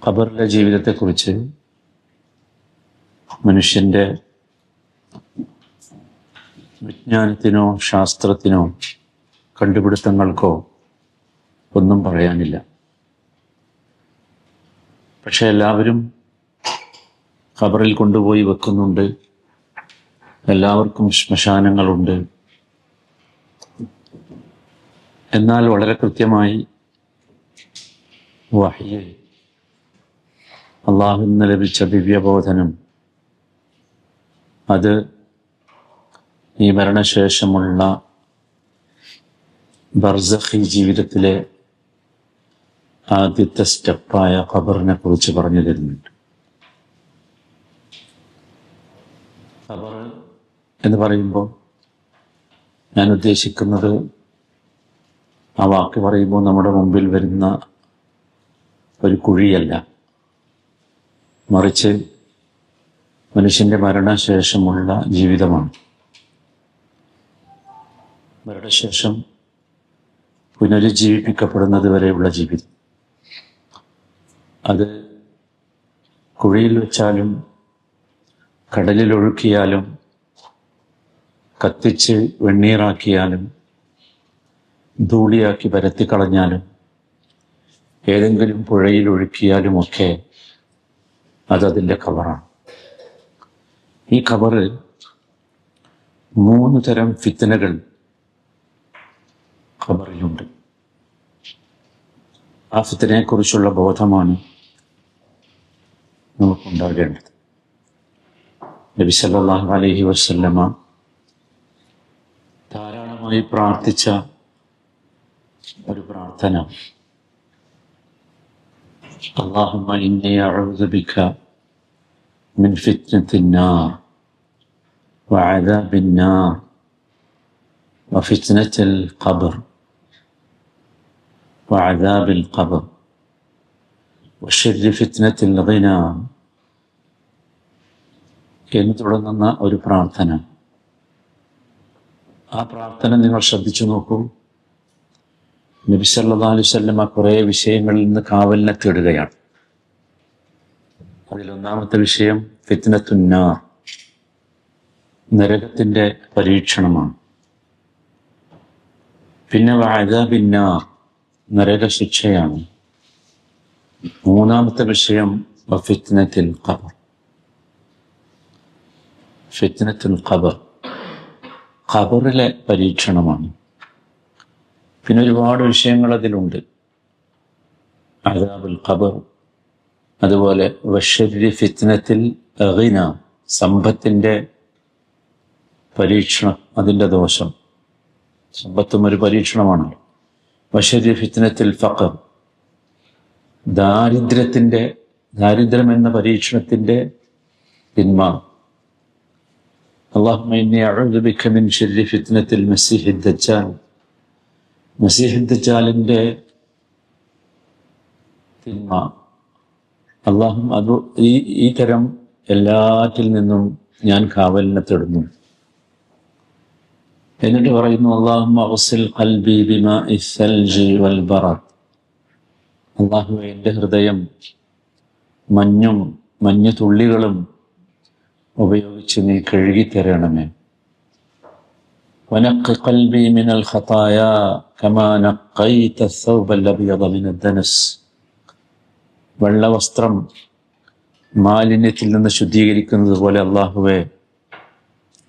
ഖബറിലെ ജീവിതത്തെക്കുറിച്ച് മനുഷ്യൻ്റെ വിജ്ഞാനത്തിനോ ശാസ്ത്രത്തിനോ കണ്ടുപിടുത്തങ്ങൾക്കോ ഒന്നും പറയാനില്ല. പക്ഷെ എല്ലാവരും ഖബറിൽ കൊണ്ടുപോയി വെക്കുന്നുണ്ട്. എല്ലാവർക്കും ശ്മശാനങ്ങളുണ്ട്. എന്നാൽ വളരെ കൃത്യമായി വഹ്യിൽ അള്ളാഹുവിൽ നിന്ന് ലഭിച്ച ദിവ്യബോധനം അത് ഈ മരണശേഷമുള്ള ബർസഖി ജീവിതത്തിലെ ആദ്യത്തെ സ്റ്റെപ്പായ ഖബറിനെ കുറിച്ച് പറഞ്ഞു തരുന്നുണ്ട്. ഖബർ എന്ന് പറയുമ്പോൾ ഞാൻ ഉദ്ദേശിക്കുന്നത് ആ വാക്ക് പറയുമ്പോൾ നമ്മുടെ മുമ്പിൽ വരുന്ന ഒരു കുഴിയല്ല, മറിച്ച് മനുഷ്യൻ്റെ മരണശേഷമുള്ള ജീവിതമാണ്. മരണശേഷം പുനരുജ്ജീവിപ്പിക്കപ്പെടുന്നത് വരെയുള്ള ജീവിതം. അത് കുഴിയിൽ വെച്ചാലും കടലിലൊഴുക്കിയാലും കത്തിച്ച് വെണ്ണീറാക്കിയാലും ധൂളിയാക്കി പരത്തിക്കളഞ്ഞാലും ഏതെങ്കിലും പുഴയിൽ ഒഴുക്കിയാലുമൊക്കെ അതതിൻ്റെ ഖബറാണ്. ഈ ഖബറ് 3 തരം ഫിത്നകൾ ഖബറിലുണ്ട്. ആ ഫിത്നയെക്കുറിച്ചുള്ള ബോധമാണ് നമുക്കുണ്ടാകേണ്ടത്. നബി സല്ലല്ലാഹു അലൈഹി വസല്ലമ ധാരാളമായി പ്രാർത്ഥിച്ച ഒരു പ്രാർത്ഥന, അല്ലാഹുമ്മ ഇന്നി അഊദു ബിക മിൻ ഫിത്നത്തിൻ നാർ വഅദാബിൻ നാർ വഫിത്നത്തിൽ ഖബർ വഅദാബിൽ ഖബർ വശർരി ഫിത്നത്തിൽ ഗിനാ എന്ന് തുടങ്ങുന്ന ഒരു പ്രാർത്ഥന. ആ പ്രാർത്ഥന നിങ്ങൾ ശ്രദ്ധിച്ചു നോക്കൂ. നബി സല്ലല്ലാഹു അലൈഹി വസല്ലമ കുറേ വിഷയങ്ങളിൽ നിന്ന് കാവലിനെ തേടുകയാണ്. അതിലൊന്നാമത്തെ വിഷയം ഫിത്നത്തുന്നാർ, നരകത്തിൻ്റെ പരീക്ഷണമാണ്. പിന്നെ വഅദാബിന്നാർ, നരകശിക്ഷയാണ്. മൂന്നാമത്തെ വിഷയം വഫിത്നത്തിൽ ഖബർ, ഫിത്നത്തുൽ ഖബർ, ഖബറിലെ പരീക്ഷണമാണ്. പിന്നെ ഒരുപാട് വിഷയങ്ങൾ അതിലുണ്ട്. അദാബുൽ ഖബർ, അതുപോലെ വശർരി ഫിത്നത്തിൽ ഗിന, സമ്പത്തിൻ്റെ പരീക്ഷണം, അതിൻ്റെ ദോഷം. സമ്പത്തും ഒരു പരീക്ഷണമാണല്ലോ. വശർരി ഫിത്നത്തിൽ ഫഖർ, ദാരിദ്ര്യം എന്ന പരീക്ഷണത്തിൻ്റെ തിന്മ. അല്ലാഹുമ്മ ഇന്നി അഊദു ബിക മിൻ ശർരി ഫിത്നത്തിൽ മസീഹിദ് ദജ്ജാൽ, മസീഹിദ് ദജ്ജാലിൻ്റെ തിന്മ. അല്ലാഹും അത് ഈ തരം എല്ലാറ്റിൽ നിന്നും ഞാൻ കാവലിനെ തേടുന്നു. എന്നിട്ട് പറയുന്നു, അല്ലാഹുമ്മ അഗ്സിൽ ഖൽബി ബിമാഇ സൽജി വൽ ബറദ്, അല്ലാഹുവേ എൻ്റെ ഹൃദയം മഞ്ഞു തുള്ളികളും ഉപയോഗിച്ച് നീ കഴുകിത്തരണമേ. വനഖി ഖൽബി മിനൽ ഖതായാ കമാ നഖൈത അസ്സൗബൽ അബ്യദ മിനദ് ദനസ്, വെള്ളവസ്ത്രം മാലിന്യത്തിൽ നിന്ന് ശുദ്ധീകരിക്കുന്നത് പോലെ അല്ലാഹുവേ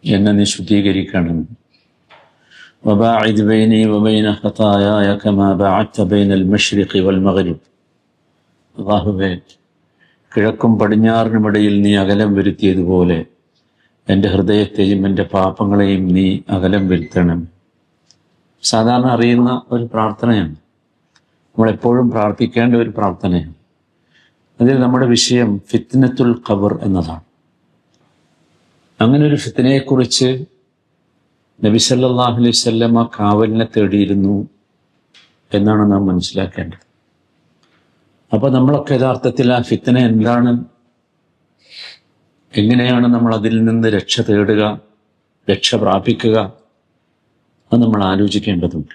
എന്നെ നീ ശുദ്ധീകരിക്കണം. വബാഇദ് ബൈനി വബൈന ഖതായായ കമാ ബഅദ്ത ബൈനൽ മശ്രിഖി വൽ മഗ്രിബ്, അല്ലാഹുവേ കിഴക്കും പടിഞ്ഞാറിനുമിടയിൽ നീ അകലം വരുത്തിയതുപോലെ എൻ്റെ ഹൃദയത്തെയും എൻ്റെ പാപങ്ങളെയും നീ അകലം വരുത്തണം. സാധാരണ അറിയുന്ന ഒരു പ്രാർത്ഥനയാണ്, നമ്മളെപ്പോഴും പ്രാർത്ഥിക്കേണ്ട ഒരു പ്രാർത്ഥനയാണ്. അതിൽ നമ്മുടെ വിഷയം ഫിത്നത്തുൽ ഖബർ എന്നതാണ്. അങ്ങനെ ഒരു ഫിത്നയെക്കുറിച്ച് നബി സല്ലല്ലാഹു അലൈഹി വസല്ലമ കാവലിനെ തേടിയിരുന്നു എന്നാണ് നാം മനസ്സിലാക്കേണ്ടത്. അപ്പോൾ നമ്മളൊക്കെ യഥാർത്ഥത്തിൽ ആ ഫിത്ന എന്താണ്, എങ്ങനെയാണ് നമ്മൾ അതിൽ നിന്ന് രക്ഷ തേടുക, രക്ഷ പ്രാപിക്കുക, അത് നമ്മൾ ആലോചിക്കേണ്ടതുണ്ട്.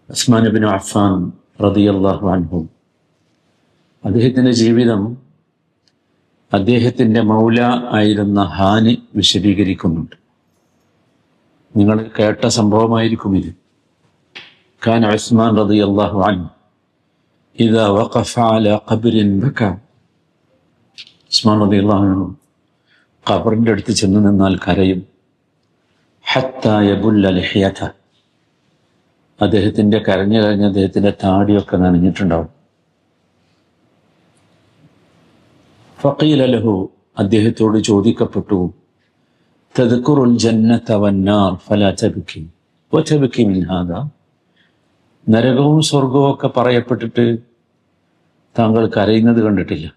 ഉസ്മാൻ ഇബ്നു അഫ്ഫാൻ റളിയല്ലാഹു അൻഹു അദ്ദേഹത്തിൻ്റെ ജീവിതം അദ്ദേഹത്തിൻ്റെ മൗല ആയിരുന്ന ഹാനി വിശദീകരിക്കുന്നുണ്ട്. നിങ്ങൾ കേട്ട സംഭവമായിരിക്കും ഇത്. കാന ഉസ്മാൻ റളിയല്ലാഹു അൻഹു ഇദാ വഖഫ അലാ ഖബ്രിൻ ബക. ഉസ്മാൻ റളിയല്ലാഹു അൻഹു ഖബറിൻ്റെ അടുത്ത് ചെന്ന് നിന്നാൽ കരയും. ഹത്താ യബുല്ല ലിഹ്യത. അദ്ദേഹത്തിൻ്റെ കരഞ്ഞു കഴിഞ്ഞ് അദ്ദേഹത്തിൻ്റെ താടിയൊക്കെ നനഞ്ഞിട്ടുണ്ടാവും. ഫഖീല ലഹു, അദ്ദേഹത്തോട് ചോദിക്കപ്പെട്ടു, തദ്കുറുൽ ജന്നത വന്നാർ ഫലാ തബ്കി വതബ്കി മിൻ ഹാദാ. നരകവും സ്വർഗവും ഒക്കെ പറയപ്പെട്ടിട്ട് താങ്കൾ കരയുന്നത് കണ്ടിട്ടില്ല.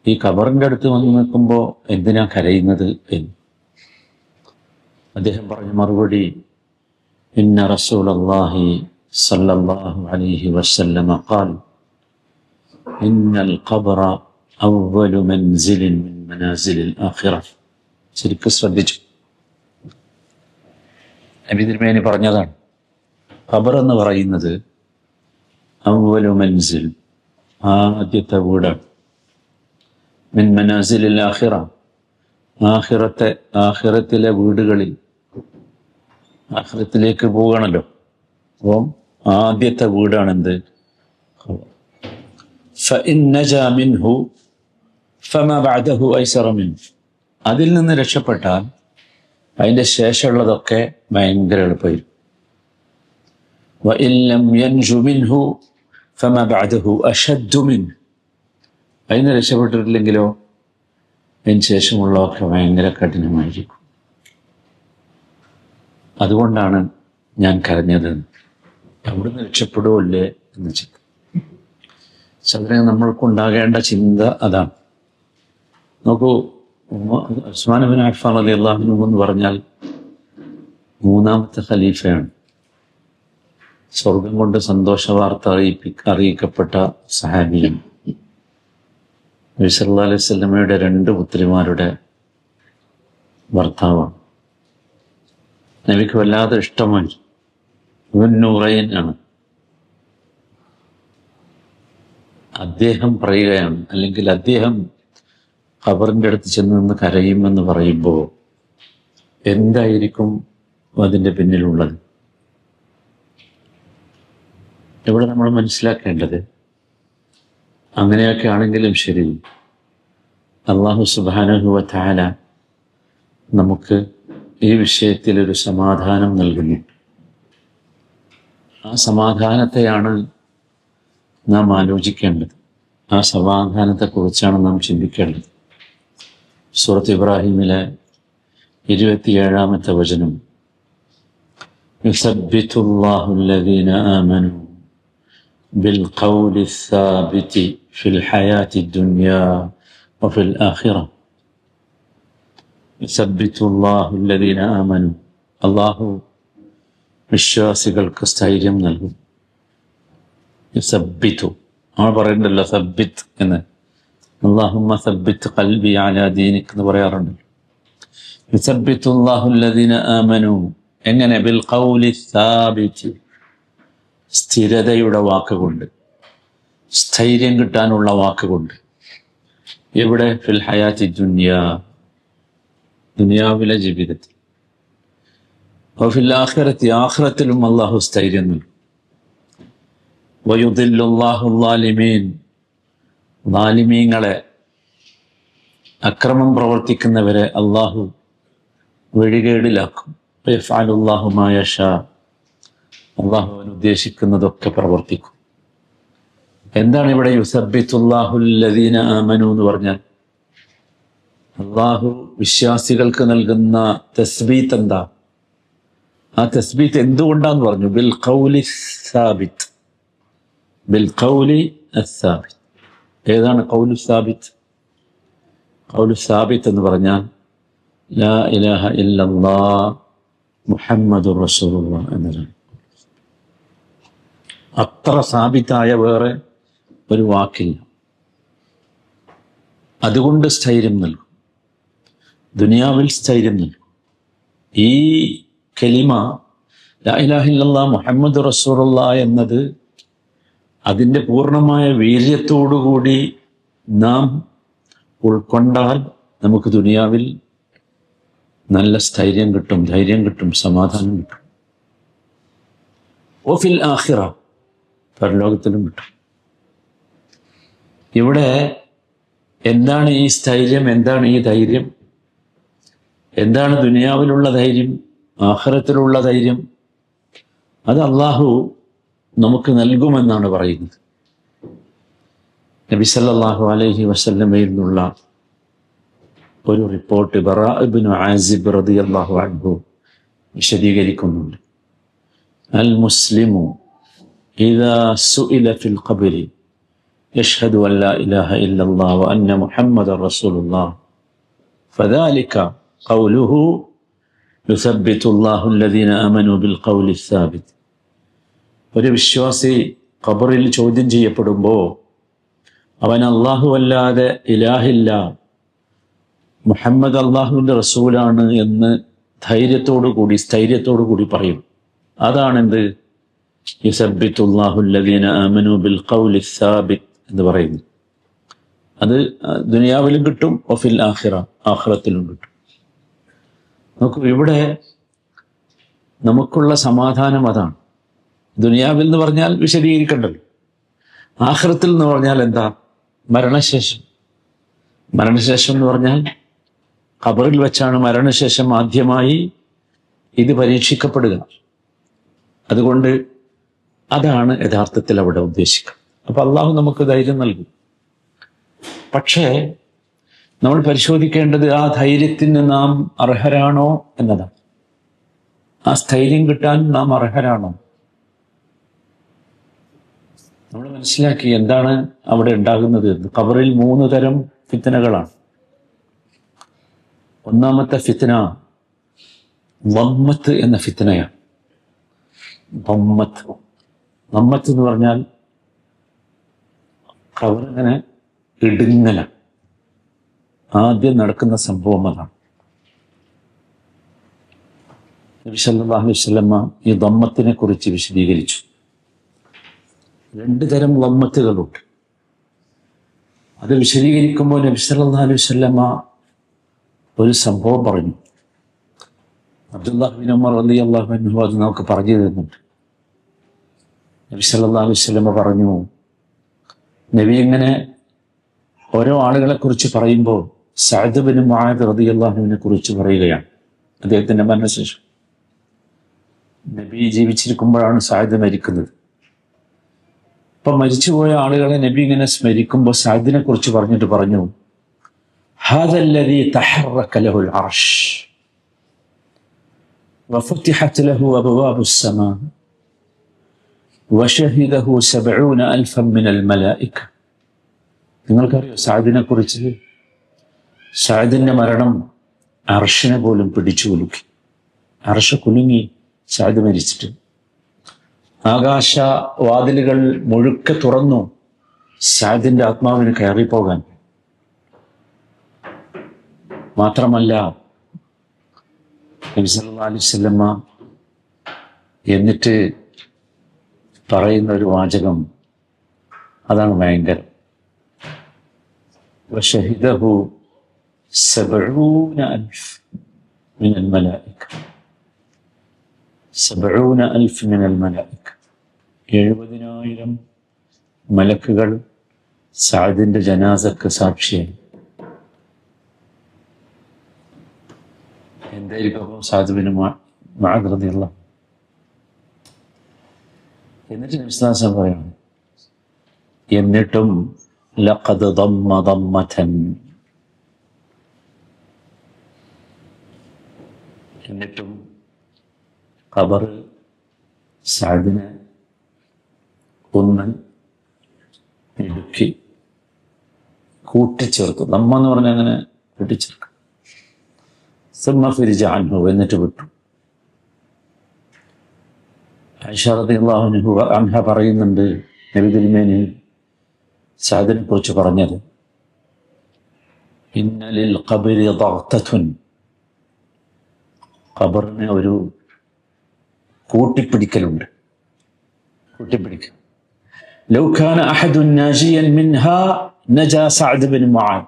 ഈ ഖബറിൻ്റെ അടുത്ത് വന്ന് നിൽക്കുമ്പോൾ എന്തിനാ കരയുന്നത് എന്ന് അദ്ദേഹം പറഞ്ഞ മറുപടി, ഇന്ന റസൂലല്ലാഹി സല്ലല്ലാഹു അലൈഹി വസല്ലമ ഖാൽ ഇന്നൽ ഖബ്റ അവ്വലു മൻസിലിൻ മിൻ മനാസിലിൽ ആഖിറ. ശരിക്കും ശ്രദ്ധിച്ചു. നബി തിരുമേനി പറഞ്ഞതാണ്, ഖബർ എന്ന് പറയുന്നത് അവ്വലു മൻസിൽ, ആദ്യത്തെ വീടാണ്. മിൻ മനാസിലിൽ ആഖിറ, ആഖിറത്തിലെ വീടുകളിൽ, ആഖിറത്തിലേക്ക് പോകണല്ലോ. അപ്പം ആദ്യത്തെ വീടാണെന്ത്? ഖബർ. ഫഇൻ നജാ മിൻഹു ഫമാ ബഅദഹു ഐസറ മിൻഹു. അതിൽ നിന്ന് രക്ഷപ്പെട്ടാൽ അതിൻ്റെ ശേഷമുള്ളതൊക്കെ ഭയങ്കര എളുപ്പമായിരിക്കും. വഇൻ ലം യൻജു മിൻഹു ഫമാ ബഅദഹു അശദ്ദു മിൻഹു. അതിന് രക്ഷപ്പെട്ടിട്ടില്ലെങ്കിലോ അതിന് ശേഷമുള്ളതൊക്കെ ഭയങ്കര കഠിനമായിരിക്കും. അതുകൊണ്ടാണ് ഞാൻ കരഞ്ഞത്. അവിടുന്ന് രക്ഷപ്പെടുമല്ലേ എന്ന് ചിന്ത. അതിനെ നമ്മൾക്കുണ്ടാകേണ്ട ചിന്ത അതാണ്. നോക്കൂ, ഉസ്മാൻ ഇബ്നു അഫ്ഫാൻ റളിയല്ലാഹു അൻഹു എന്ന് പറഞ്ഞാൽ മൂന്നാമത്തെ ഖലീഫയാണ്. സ്വർഗം കൊണ്ട് സന്തോഷ വാർത്ത അറിയിക്കപ്പെട്ട സഹാബിയാണ്. നബി സല്ലല്ലാഹു അലൈഹി വസല്ലമയുടെ 2 പുത്രിമാരുടെ ഭർത്താവാണ്. നബിക്ക് വല്ലാതെ ഇഷ്ടമായി. നൂറൈൻ ആണ്. അദ്ദേഹം പറയുകയാണ്, അല്ലെങ്കിൽ അദ്ദേഹം ഖബറിൻ്റെ അടുത്ത് ചെന്ന് നിന്ന് കരയുമെന്ന് പറയുമ്പോൾ എന്തായിരിക്കും അതിൻ്റെ പിന്നിലുള്ളത്? ഇവിടെ നമ്മൾ മനസ്സിലാക്കേണ്ടത്, അങ്ങനെയൊക്കെ ആണെങ്കിലും ശരി, അല്ലാഹു സുബ്ഹാനഹു വ തആല നമുക്ക് ഈ വിഷയത്തിലൊരു സമാധാനം നൽകുന്നു. ആ സമാധാനത്തെയാണ് നാം ആലോചിക്കേണ്ടത്. ആ സമാധാനത്തെക്കുറിച്ചാണ് നാം ചിന്തിക്കേണ്ടത്. സൂറത്ത് ഇബ്രാഹിമിലെ 27-ാമത്തെ വചനം, യുസബ്ബിതുല്ലാഹു അല്ലദീന ആമനൂ ബിൽഖൗലി الثابിതി ഫിൽ ഹയാത്തി ദുനിയാ വഫിൽ ആഖിറ. യുസബ്ബിതുല്ലാഹു അല്ലദീന ആമനൂ, അല്ലാഹു വിശ്വാസികൾക്ക് സ്ഥൈര്യം നൽകും. യുസബ്ബിതു, നമ്മൾ പറയണ്ടല്ലോ സബ്ബിത്ത് എന്ന്. അല്ലാഹുമ്മ സബ്ബിത്ത് ഖൽബി അലാ ദീനിക് എന്ന് പറയാറുണ്ട്. യുസബ്ബിതുല്ലാഹു അല്ലദീന ആമനൂ, എങ്ങനെ? ബിൽ ഖൗലി സാബിതി, സ്ഥിരതയുടെ വാക്കുകൊണ്ട്, സ്ഥൈര്യം കിട്ടാനുള്ള വാക്കുകൊണ്ട്. എവിടെ? ഫിൽ ഹയാത്തി ദുനിയാ, ദുനിയാവിലെ ജീവിതത്തിൽ. വഫിൽ ആഖിറത്തി, ആഖിറത്തിലും അല്ലാഹു സ്ഥൈര്യം നൽകും. വയുദില്ലുല്ലാഹു ളാലിമീൻ, ളാലിമീങ്ങളെ, അക്രമം പ്രവർത്തിക്കുന്നവരെ അല്ലാഹു വഴികേടിലാക്കും. വയഫ്അലുല്ലാഹു മാ യശാ, അല്ലാഹു അവൻ ഉദ്ദേശിക്കുന്നതൊക്കെ പ്രവർത്തിക്കും. എന്താണ് ഇവിടെ യുസബ്ബിതുല്ലാഹു അല്ലദീന ആമനൂ എന്ന് പറഞ്ഞാൽ? അല്ലാഹു വിശ്വാസികൾക്ക് നൽകുന്ന തസ്ബീത്ത് എന്താ? ആ തസ്ബീത്ത് എന്തുകൊണ്ടാന്ന് പറഞ്ഞു? ബിൽ ഖൗലി സാബിത്ത്, ബിൽ ഖൗലി അസ്സാബിത്ത്. ഏതാണ് ഖൗലു സാബിത്ത്? ഖൗലു സാബിത്ത് എന്ന് പറഞ്ഞാൽ ലാ ഇലാഹ ഇല്ലല്ലാഹ് മുഹമ്മദുർ റസൂലുള്ളാഹ് എന്നതാണ്. അത്ര സാബിത്തായ വേറെ ഒരു വാക്കില്ല. അതുകൊണ്ട് സ്ഥൈര്യം നൽകും, ദുനിയാവിൽ സ്ഥൈര്യം നൽകും. ഈ കലിമ ലാ ഇലാഹ ഇല്ലല്ലാഹ് മുഹമ്മദുർ റസൂലുള്ളാഹ് എന്നത് അതിൻ്റെ പൂർണ്ണമായ വീര്യത്തോടുകൂടി നാം ഉൾക്കൊണ്ടാൽ നമുക്ക് ദുനിയാവിൽ നല്ല സ്ഥൈര്യം കിട്ടും, ധൈര്യം കിട്ടും, സമാധാനം കിട്ടും. വഫിൽ ആഖിറ, പരലോകത്തിലും കിട്ടും. ഇവിടെ എന്താണ് ഈ സ്ഥൈര്യം, എന്താണ് ഈ ധൈര്യം, എന്താണ് ദുനിയാവിലുള്ള ധൈര്യം, ആഖിറത്തിലുള്ള ധൈര്യം? അത് അള്ളാഹു നമുക്ക് നൽകുമെന്നാണ് പറയുന്നത്. നബി സല്ലല്ലാഹു അലൈഹി വസല്ലമയിൽ നിന്നുള്ള ഒരു റിപ്പോർട്ട് ബറാ ഇബ്നു ആസിബ് റളിയല്ലാഹു അൻഹു വിശദീകരിക്കുന്നുണ്ട്. അൽ മുസ്ലിമു ഇദാ സുഇല ഫിൽ ഖബ്രി യഷ്ഹദു അൻ ലാ ഇലാഹ ഇല്ലല്ലാഹ് വ അന്ന മുഹമ്മദൻ റസൂലുള്ളാഹ് ഫദാലിക ഖൗലുഹു യുസബ്ബിതു അല്ലാഹു അല്ലദീന ആമനൂ ബിൽ ഖൗലി സാബിത്. ഒരു വിശ്വാസി ഖബറിൽ ചോദ്യം ചെയ്യപ്പെടുമ്പോൾ അവൻ അല്ലാഹു അല്ലാതെ ഇലാഹില്ല, മുഹമ്മദ് അള്ളാഹുവിൻ്റെ റസൂലാണ് എന്ന് ധൈര്യത്തോടു കൂടി പറയും. അതാണെന്ത് യുസബ്ബിതുല്ലാഹു അല്ലദീന ആമനൂ ബിൽ ഖൗലി സാബിത് എന്ന് പറയുന്നത്. അത് ദുനിയാവിലും കിട്ടും, വഫിൽ ആഖിറ, ആഖിറത്തിലും കിട്ടും. നോക്കൂ, ഇവിടെ നമുക്കുള്ള സമാധാനം അതാണ്. ദുനിയാവിൽ എന്ന് പറഞ്ഞാൽ വിശദീകരിക്കണ്ടല്ലോ. ആഖിറത്തിൽ എന്ന് പറഞ്ഞാൽ എന്താ? മരണശേഷം. മരണശേഷം എന്ന് പറഞ്ഞാൽ ഖബറിൽ വെച്ചാണ് മരണശേഷം ആദ്യമായി ഇത് പരീക്ഷിക്കപ്പെടുക. അതുകൊണ്ട് അതാണ് യഥാർത്ഥത്തിൽ അവിടെ ഉദ്ദേശിക്കുക. അപ്പൊ അള്ളാഹു നമുക്ക് ധൈര്യം നൽകും. പക്ഷേ നമ്മൾ പരിശോധിക്കേണ്ടത് ആ ധൈര്യത്തിന് നാം അർഹരാണോ എന്നതാണ്. ആ സ്ഥൈര്യം കിട്ടാൻ നാം അർഹരാണോ? നമ്മൾ മനസ്സിലാക്കി എന്താണ് അവിടെ ഉണ്ടാകുന്നത്. ഖബറിൽ 3 തരം ഫിത്നകളാണ്. ഒന്നാമത്തെ ഫിത്ന വമ്മത്ത് എന്ന ഫിത്നയാണ്. വമ്മത്ത് എന്ന് പറഞ്ഞാൽ ഖബറിങ്ങനെ ഇടുങ്ങല. ആദ്യം നടക്കുന്ന സംഭവം അതാണ്. നബി സല്ലല്ലാഹു അലൈഹി വസല്ലമ ഈ വമ്മത്തിനെ കുറിച്ച് വിശദീകരിച്ചു. 2 തരം വമ്മത്തുകളുണ്ട്. അത് വിശദീകരിക്കുമ്പോൾ നബി സല്ലല്ലാഹു അലൈഹി വസല്ലമ ഒരു സംഭവം പറഞ്ഞു. അബ്ദുല്ലാഹ് ബിൻ ഉമർ റളിയല്ലാഹു അൻഹു അത് നമുക്ക് പറഞ്ഞു തരുന്നുണ്ട്. നബി സല്ലല്ലാഹു അലൈഹി വസല്ലമ പറഞ്ഞു, നബി ഇങ്ങനെ ഓരോ ആളുകളെ കുറിച്ച് പറയുമ്പോൾ സഅദ് ബിൻ മുആദ് റളിയല്ലാഹുവിനെ കുറിച്ച് പറയുകയാണ്. അദ്ദേഹത്തിന്റെ മരണശേഷം. നബി ജീവിച്ചിരിക്കുമ്പോഴാണ് സഅദ് മരിക്കുന്നത്. അപ്പൊ മരിച്ചുപോയ ആളുകളെ നബി ഇങ്ങനെ സ്മരിക്കുമ്പോൾ സഅദിനെ കുറിച്ച് പറഞ്ഞിട്ട് പറഞ്ഞു, ഹാദ അല്ലദീ തഹറക ലഹുൽ അർശ് വഫുതിഹത് ലഹു അബ്വാബുസ് സമാ വശഹിദഹു 70,000 മിനൽ മലായിക. നിങ്ങൾക്കറിയോ സഅദിനെ കുറിച്ച്? സഅദിന്റെ മരണം അർശിനെ പോലും പിടിച്ചു കുലുക്കി. അർശ് കുലുങ്ങി സഅദ് മരിച്ചിട്ട്. ആകാശവാതിലുകൾ മുഴുക്കെ തുറന്നു സഅദിന്റെ ആത്മാവിന് കയറിപ്പോകാൻ. മാത്രമല്ല നബി സല്ലല്ലാഹു അലൈഹി വസല്ലമ എന്നിട്ട് പറയുന്ന ഒരു വാചകം, അതാണ് ഭയങ്കരം. വശഹിദഹു 70,000 മിനൽ മലായിക. 70,000 മിനൽ മലായിക. 70,000 മലക്കുകൾ സഅദിന്റെ ജനാസക്ക് സാക്ഷിയായി. എന്തായിരിക്കും അപ്പോൾ സഅദ് ബിൻ മുആദ് റളിയല്ലാഹു. എന്നിട്ട് നബി സല്ലല്ലാഹു അലൈഹി വസല്ലം പറയാണ്, എന്നിട്ടും ലഖദ് ദമ്മ ദമ്മതൻ, എന്നിട്ടും ഖബർ സഅദിനെ ഒന്ന് ഇടുക്കി കൂട്ടിച്ചേർത്തു. നമ്മ എന്ന് പറഞ്ഞാൽ അങ്ങനെ കൂട്ടിച്ചേർക്കും. സുമ്മ ഫിരിജ അൻഹു, എന്നിട്ട് വിട്ടു. ആയിഷ റളിയല്ലാഹു അൻഹ പറയുന്നുണ്ട്, നബി തിരുമേനി സഅദിനെ കുറിച്ച് പറഞ്ഞത്, ഇന്ന ലിൽ ഖബ്രി ദഗ്തത്തുൻ, ഖബറിന് ഒരു കൂട്ടിപ്പിടിക്കലുണ്ട്. കൂട്ടിപ്പിടിക്കൽ ലൗ കാന അഹദുൻ നാജിയൻ മിൻഹാ നജാ സഅദ് ബിൻ മുആദ്.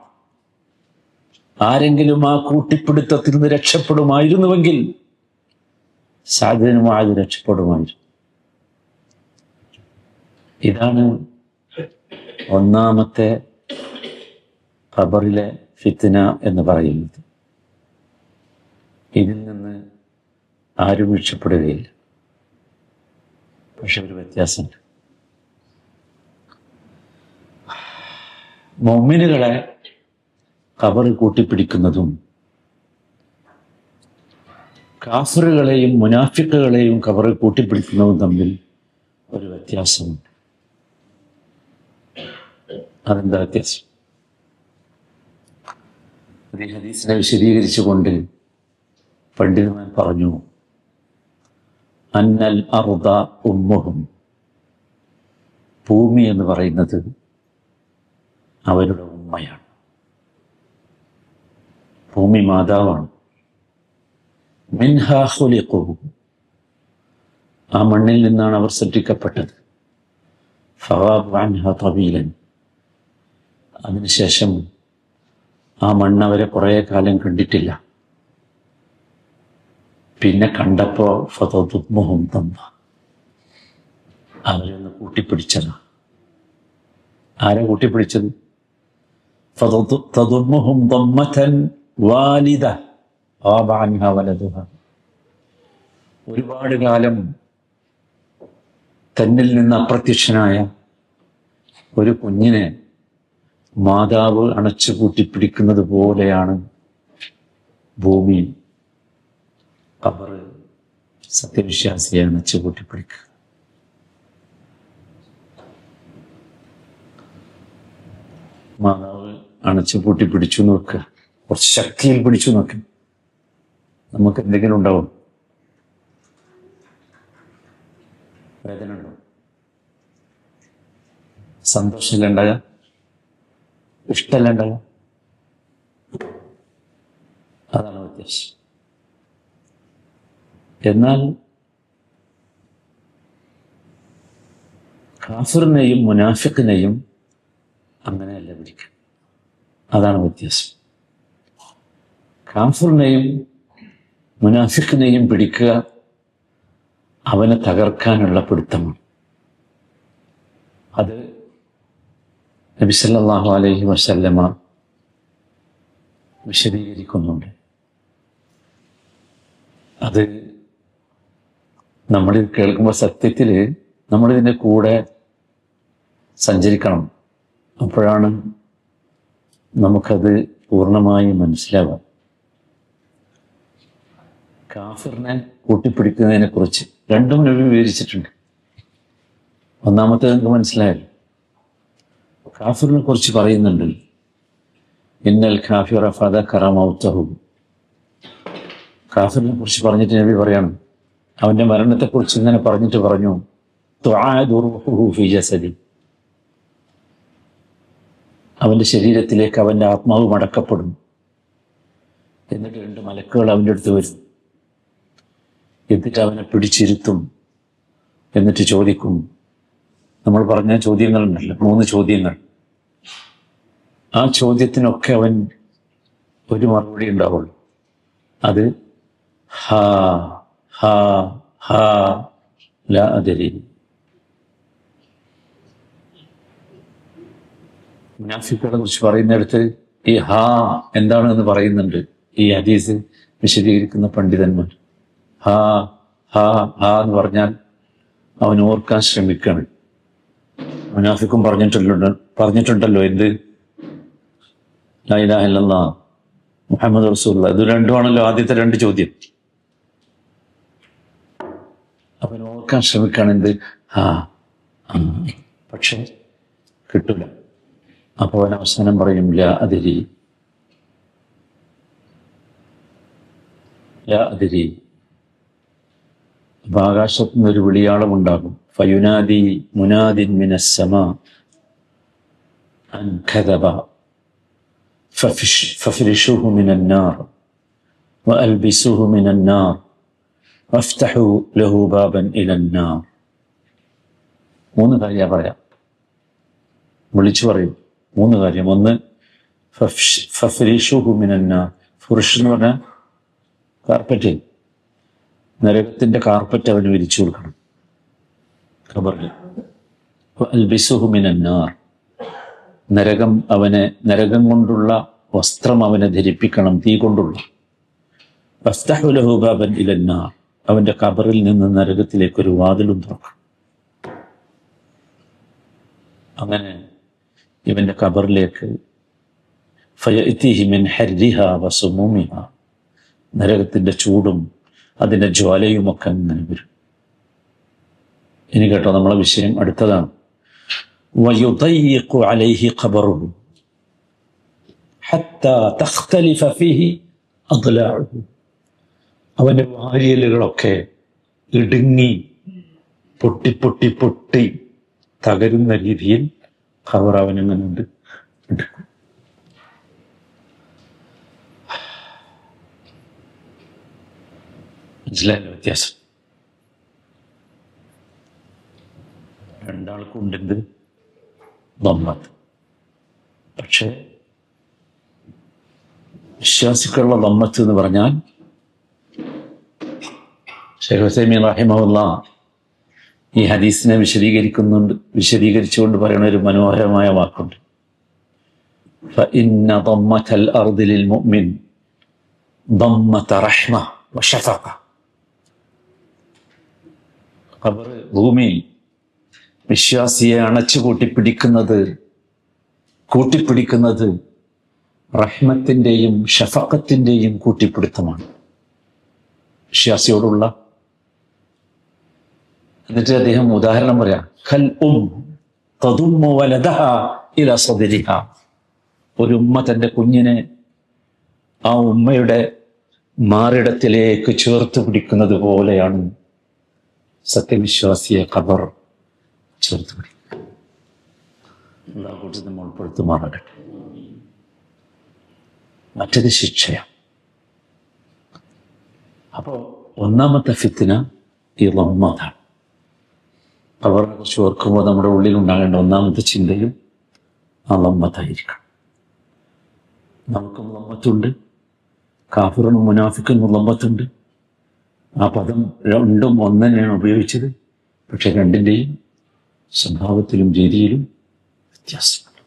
ആരെങ്കിലും ആ കൂട്ടിപ്പിടുത്തത്തിൽ നിന്ന് രക്ഷപ്പെടുമായിരുന്നുവെങ്കിൽ സഅദ് ബിൻ മുആദ് രക്ഷപ്പെടുമായിരുന്നു. ഇതാണ് ഒന്നാമത്തെ ഖബറിലെ ഫിത്ന എന്ന് പറയുന്നത്. ഇതിൽ നിന്ന് ആരും രക്ഷപ്പെടുകയില്ല. പക്ഷെ ഒരു വ്യത്യാസമുണ്ട്. മുഅ്മിനുകളെ ഖബർ കൂട്ടിപ്പിടിക്കുന്നതും കാഫിറുകളെയും മുനാഫിക്കുകളെയും ഖബർ കൂട്ടിപ്പിടിക്കുന്നതും തമ്മിൽ ഒരു വ്യത്യാസമുണ്ട്. അതെന്താ വ്യത്യാസം? ഈ ഹദീസിനെ വിശദീകരിച്ചുകൊണ്ട് പണ്ഡിതന്മാർ പറഞ്ഞു, അന്നൽ അർദ ഉമ്മുഹും, ഭൂമി എന്ന് പറയുന്നത് അവരുടെ ഉമ്മയാണ്. ഭൂമി മാതാവാണ്. മിൻഹാ ഖുലിഖൂ, ആ മണ്ണിൽ നിന്നാണ് അവർ സൃഷ്ടിക്കപ്പെട്ടത്. ഫഗാബു അൻഹാ തബീലൻ, അതിനുശേഷം ആ മണ്ണ് അവരെ കുറേ കാലം കണ്ടിട്ടില്ല. പിന്നെ കണ്ടപ്പോ ഫതദുമ്മുഹും ദമ്മ, അവരൊന്ന് കൂട്ടിപ്പിടിച്ചതാ. ആരാ കൂട്ടിപ്പിടിച്ചത്? ഫതദുമ്മുഹും ദമ്മതൻ വാലിദ ഗാബ അൻഹാ വലദുഹ, ഒരുപാട് കാലം തന്നിൽ നിന്ന് അപ്രത്യക്ഷനായ ഒരു കുഞ്ഞിനെ മാതാവ് അണച്ചു കൂട്ടിപ്പിടിക്കുന്നത് പോലെയാണ് ഭൂമി ഖബർ സത്യവിശ്വാസിയെ അണച്ചു കൂട്ടിപ്പിടിക്കുക. മാതാവ് അണച്ചു കൂട്ടിപ്പിടിച്ചു നോക്കുക, കുറച്ച് ശക്തിയിൽ പിടിച്ചു നോക്കുക, നമുക്ക് എന്തെങ്കിലും ഉണ്ടാവും? വേദന ഉണ്ടാവും? സന്തോഷമില്ല ഉണ്ടായ? ഇഷ്ടമല്ല ഉണ്ടായ? അതാണ് വ്യത്യാസം. എന്നാൽ കാഫിറിനെയും മുനാഫിഖിനെയും അങ്ങനെയല്ല പിടിക്കുക. അതാണ് വ്യത്യാസം. കാഫിറിനെയും മുനാഫിഖിനെയും പിടിക്കുക അവനെ തകർക്കാനുള്ള പിടുത്തമാണ്. അത് നബി സല്ലല്ലാഹു അലൈഹി വസല്ലമ വിശദീകരിക്കുന്നുണ്ട്. അത് നമ്മളിത് കേൾക്കുമ്പോൾ സത്യത്തിൽ നമ്മളിതിൻ്റെ കൂടെ സഞ്ചരിക്കണം. അപ്പോഴാണ് നമുക്കത് പൂർണ്ണമായി മനസ്സിലാവുക. കാഫിറിനെ കൂട്ടിപ്പിടിക്കുന്നതിനെ കുറിച്ച് രണ്ടും നബി വിവരിച്ചിട്ടുണ്ട്. ഒന്നാമത്തെ നിങ്ങൾക്ക് മനസ്സിലായല്ലോ. കാഫിറിനെ കുറിച്ച് പറയുന്നുണ്ട്, ഇന്നൽ കാഫിറ ഫദകറ മൗതഹു. കാഫിറിനെ കുറിച്ച് പറഞ്ഞിട്ട് നബി പറയണം, അവൻ്റെ മരണത്തെക്കുറിച്ച് ഇങ്ങനെ പറഞ്ഞിട്ട് പറഞ്ഞു, തുആദു റൂഹുഹു ഫീ ജസദി, അവൻ്റെ ശരീരത്തിലേക്ക് അവൻ്റെ ആത്മാവ് മടക്കപ്പെടും. എന്നിട്ട് 2 മലക്കുകൾ അവൻ്റെ അടുത്ത് വരും. എന്നിട്ട് അവനെ പിടിച്ചിരുത്തും. എന്നിട്ട് ചോദിക്കും, നമ്മൾ പറഞ്ഞ ചോദ്യങ്ങളുണ്ടല്ലോ, 3 ചോദ്യങ്ങൾ. ആ ചോദ്യത്തിനൊക്കെ അവൻ ഒരു മറുപടി ഉണ്ടാവുള്ളൂ. അത് ഹാ ഹാ ഹാ ലാ അദരി. മുനാഫിക്കുകളെ കുറിച്ച് പറയുന്നിടത്ത് ഈ ഹാ എന്താണെന്ന് പറയുന്നുണ്ട് ഈ ഹദീസ് വിശദീകരിക്കുന്ന പണ്ഡിതന്മാർ. ഹാ ഹാ ഹാ എന്ന് പറഞ്ഞാൽ അവൻ ഓർക്കാൻ ശ്രമിക്കണം. മുനാഫിക്കും പറഞ്ഞിട്ടുണ്ടല്ലോ എന്ത്? ലാ ഇലാഹ ഇല്ലല്ലാഹ് മുഹമ്മദ് റസൂലുള്ളാഹ്. ഇത് രണ്ടുമാണല്ലോ ആദ്യത്തെ 2 ചോദ്യം. അവൻ ഓർക്കാൻ ശ്രമിക്കുകയാണ് എന്ത്? ഹാ. പക്ഷെ കിട്ടൂല. അപ്പോൾ അവൻ അവസാനം പറയും ലാ അദരി, ലാ അദരി. അപ്പൊ ആകാശത്ത് നിന്ന് ഒരു വിളിയാളമുണ്ടാകും. ഫയുനാദി മുനാദിൻ മിനസ് സമാ അൻ കദബ ഫഫ്രിഷുഹു മിനൻ നാർ വഅൽബിസുഹു മിനൻ നാർ വഫ്തഹു ലഹു ബാബൻ ഇലൻ നാർ. 3 കാര്യം പറയാം. വിളിച്ചു പറയും 3 കാര്യം. ഒന്ന്, ഫഫ്രീഷുഹു മിനന്നാർ. ഫുർഷ് എന്ന് പറഞ്ഞാൽ കാർപ്പറ്റ്, നരകത്തിൻ്റെ കാർപ്പറ്റ് അവന് വിരിച്ചു കൊടുക്കണം ഖബറിൽ. അൽബിസുഹു മിനന്നാർ, നരകം കൊണ്ടുള്ള വസ്ത്രം അവനെ ധരിപ്പിക്കണം, തീ കൊണ്ടുള്ള. വഫ്തഹു ലഹു ബാബൻ ഇലന്നാർ, അവൻ്റെ ഖബറിൽ നിന്ന് നരകത്തിലേക്കൊരു വാതിലും തുറക്കണം. അങ്ങനെ ഇവൻ്റെ ഖബറിലേക്ക് ഫയഅ്തിഹി മിൻ ഹർരിഹാ വസുമൂമിഹാ, നരകത്തിൻ്റെ ചൂടും അതിൻ്റെ ജ്വാലയുമൊക്കെ അങ്ങനെ വരും. ഇനി കേട്ടോ, നമ്മളെ വിഷയം അടുത്തതാണ്. വയുദയ്യിഖു അലൈഹി ഖബറുഹു ഹത്താ തഖ്തലിഫ ഫീഹി അദ്ലാഉഹു, അവൻ്റെ വാരിയലുകളൊക്കെ ഇടുങ്ങി പൊട്ടി തകരുന്ന രീതിയിൽ ഖബർ അവനങ്ങനുണ്ട് എടുക്കും. മനസ്സിലായല്ലോ വ്യത്യാസം? രണ്ടാൾക്കും ഉണ്ടെങ്കിൽ ദമ്മത്ത്. പക്ഷേ വിശ്വാസിക്കുള്ള ദമ്മത്ത് എന്ന് പറഞ്ഞാൽ ശൈഖ് ഉസൈമീൻ റഹിമഹുല്ലാഹ് ഈ ഹദീസിനെ വിശദീകരിച്ചുകൊണ്ട് പറയുന്ന ഒരു മനോഹരമായ വാക്കുണ്ട്. ഫഇന്ന ദമ്മത്തൽ അർദി ലിൽ മുഅ്മിൻ ദമ്മത റഹ്മ വശഫഖ. ഖബർ, ഭൂമി വിശ്വാസിയെ അണച്ചു കൂട്ടിപ്പിടിക്കുന്നത് റഹ്മത്തിൻ്റെയും ഷഫഖത്തിൻ്റെയും കൂട്ടിപ്പിടുത്തമാണ് വിശ്വാസിയോടുള്ള. എന്നിട്ട് അദ്ദേഹം ഉദാഹരണം പറയാം. ഖൽ തദുമ്മു വലദഹാ ഇലാ സദ്രിഹാ, ഒരു ഉമ്മ തൻ്റെ കുഞ്ഞിനെ ആ ഉമ്മയുടെ മാറിടത്തിലേക്ക് ചേർത്ത് പിടിക്കുന്നത് പോലെയാണ് സത്യവിശ്വാസിയെ ഖബർ ചേർത്ത് പിടിക്കുക. അല്ലാഹു കൂട്ടി നമ്മൾ ഉൾപ്പെടുത്തുമാറാകട്ടെ. മറ്റത് ശിക്ഷയാണ്. അപ്പോൾ ഒന്നാമത്തെ ഫിത്ന ഈ ലമ്മത്താണ്. ഖബറിനെ കുറിച്ച് ഓർക്കുമ്പോൾ നമ്മുടെ ഉള്ളിൽ ഉണ്ടാകേണ്ട ഒന്നാമത്തെ ചിന്തയും ആ ലമ്മത്തായിരിക്കണം. നമുക്കും ലമ്മത്തുണ്ട്, കാഫിറിനും മുനാഫിക്കിനും ലമ്മത്തുണ്ട്. ആ പദം രണ്ടും ഒന്നെന്നെയാണ് ഉപയോഗിച്ചത്. പക്ഷെ രണ്ടിൻ്റെയും സ്വഭാവത്തിലും രീതിയിലും വ്യത്യാസമുണ്ട്.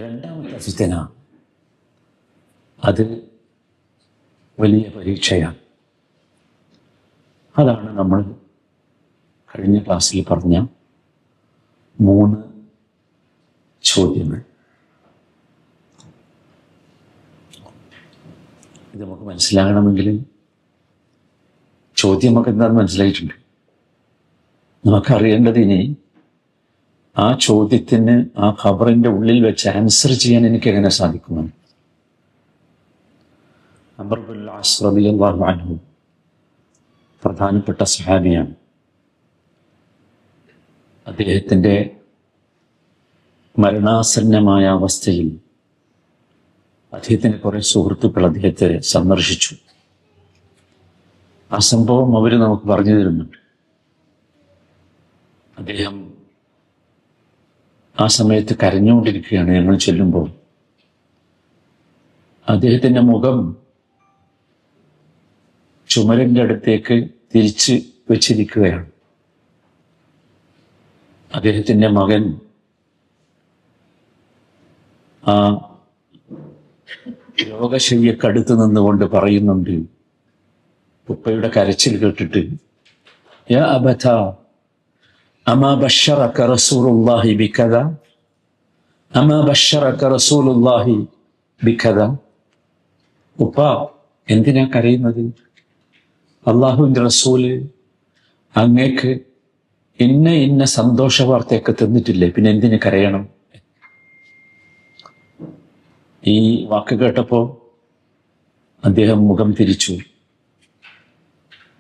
രണ്ടാമത്തെ ഫിത്ന അത് വലിയ പരീക്ഷയാണ്. അതാണ് നമ്മൾ കഴിഞ്ഞ ക്ലാസ്സിൽ പറഞ്ഞ 3 ചോദ്യങ്ങൾ. ഇത് നമുക്ക് മനസ്സിലാകണമെങ്കിൽ ചോദ്യം നമുക്ക് എന്താണെന്ന് മനസ്സിലായിട്ടുണ്ട്. നമുക്കറിയേണ്ടത് ഇനി ആ ചോദ്യത്തിന് ആ ഖബറിൻ്റെ ഉള്ളിൽ വെച്ച് ആൻസർ ചെയ്യാൻ എനിക്ക് എങ്ങനെ സാധിക്കുമെന്ന്. അംർ ബിൻ അസ് റളിയല്ലാഹു അൻഹു പ്രധാനപ്പെട്ട സഹാബിയാണ്. അദ്ദേഹത്തിൻ്റെ മരണാസന്നമായ അവസ്ഥയിൽ അദ്ദേഹത്തിൻ്റെ കുറേ സുഹൃത്തുക്കൾ അദ്ദേഹത്തെ സന്ദർശിച്ചു. ആ സംഭവം അവർ നമുക്ക് പറഞ്ഞു തരുന്നുണ്ട്. അദ്ദേഹം ആ സമയത്ത് കരഞ്ഞുകൊണ്ടിരിക്കുകയാണ്. ഞങ്ങൾ ചെല്ലുമ്പോൾ അദ്ദേഹത്തിൻ്റെ മുഖം ചുമരിൻ്റെ അടുത്തേക്ക് തിരിച്ച് വെച്ചിരിക്കുകയാണ്. അദ്ദേഹത്തിൻ്റെ മകൻ ആ രോഗശയ്യക്കടുത്ത് നിന്നുകൊണ്ട് പറയുന്നുണ്ട്, ഉപ്പയുടെ കരച്ചിൽ കേട്ടിട്ട്, യാ അബതാ അമാ ബശ്ശറക റസൂലുള്ളാഹി ബികദ, അമാ ബശ്ശറക റസൂലുള്ളാഹി ബികദ. ഉപ്പ, എന്തിനാ കരയുന്നത്? അള്ളാഹുവിൻ്റെ റസൂല് അങ്ങേക്ക് ഇന്ന സന്തോഷ വാർത്തയൊക്കെ തന്നിട്ടില്ലേ, പിന്നെ എന്തിന് കരയണം? ഈ വാക്ക് കേട്ടപ്പോൾ അദ്ദേഹം മുഖം തിരിച്ചു.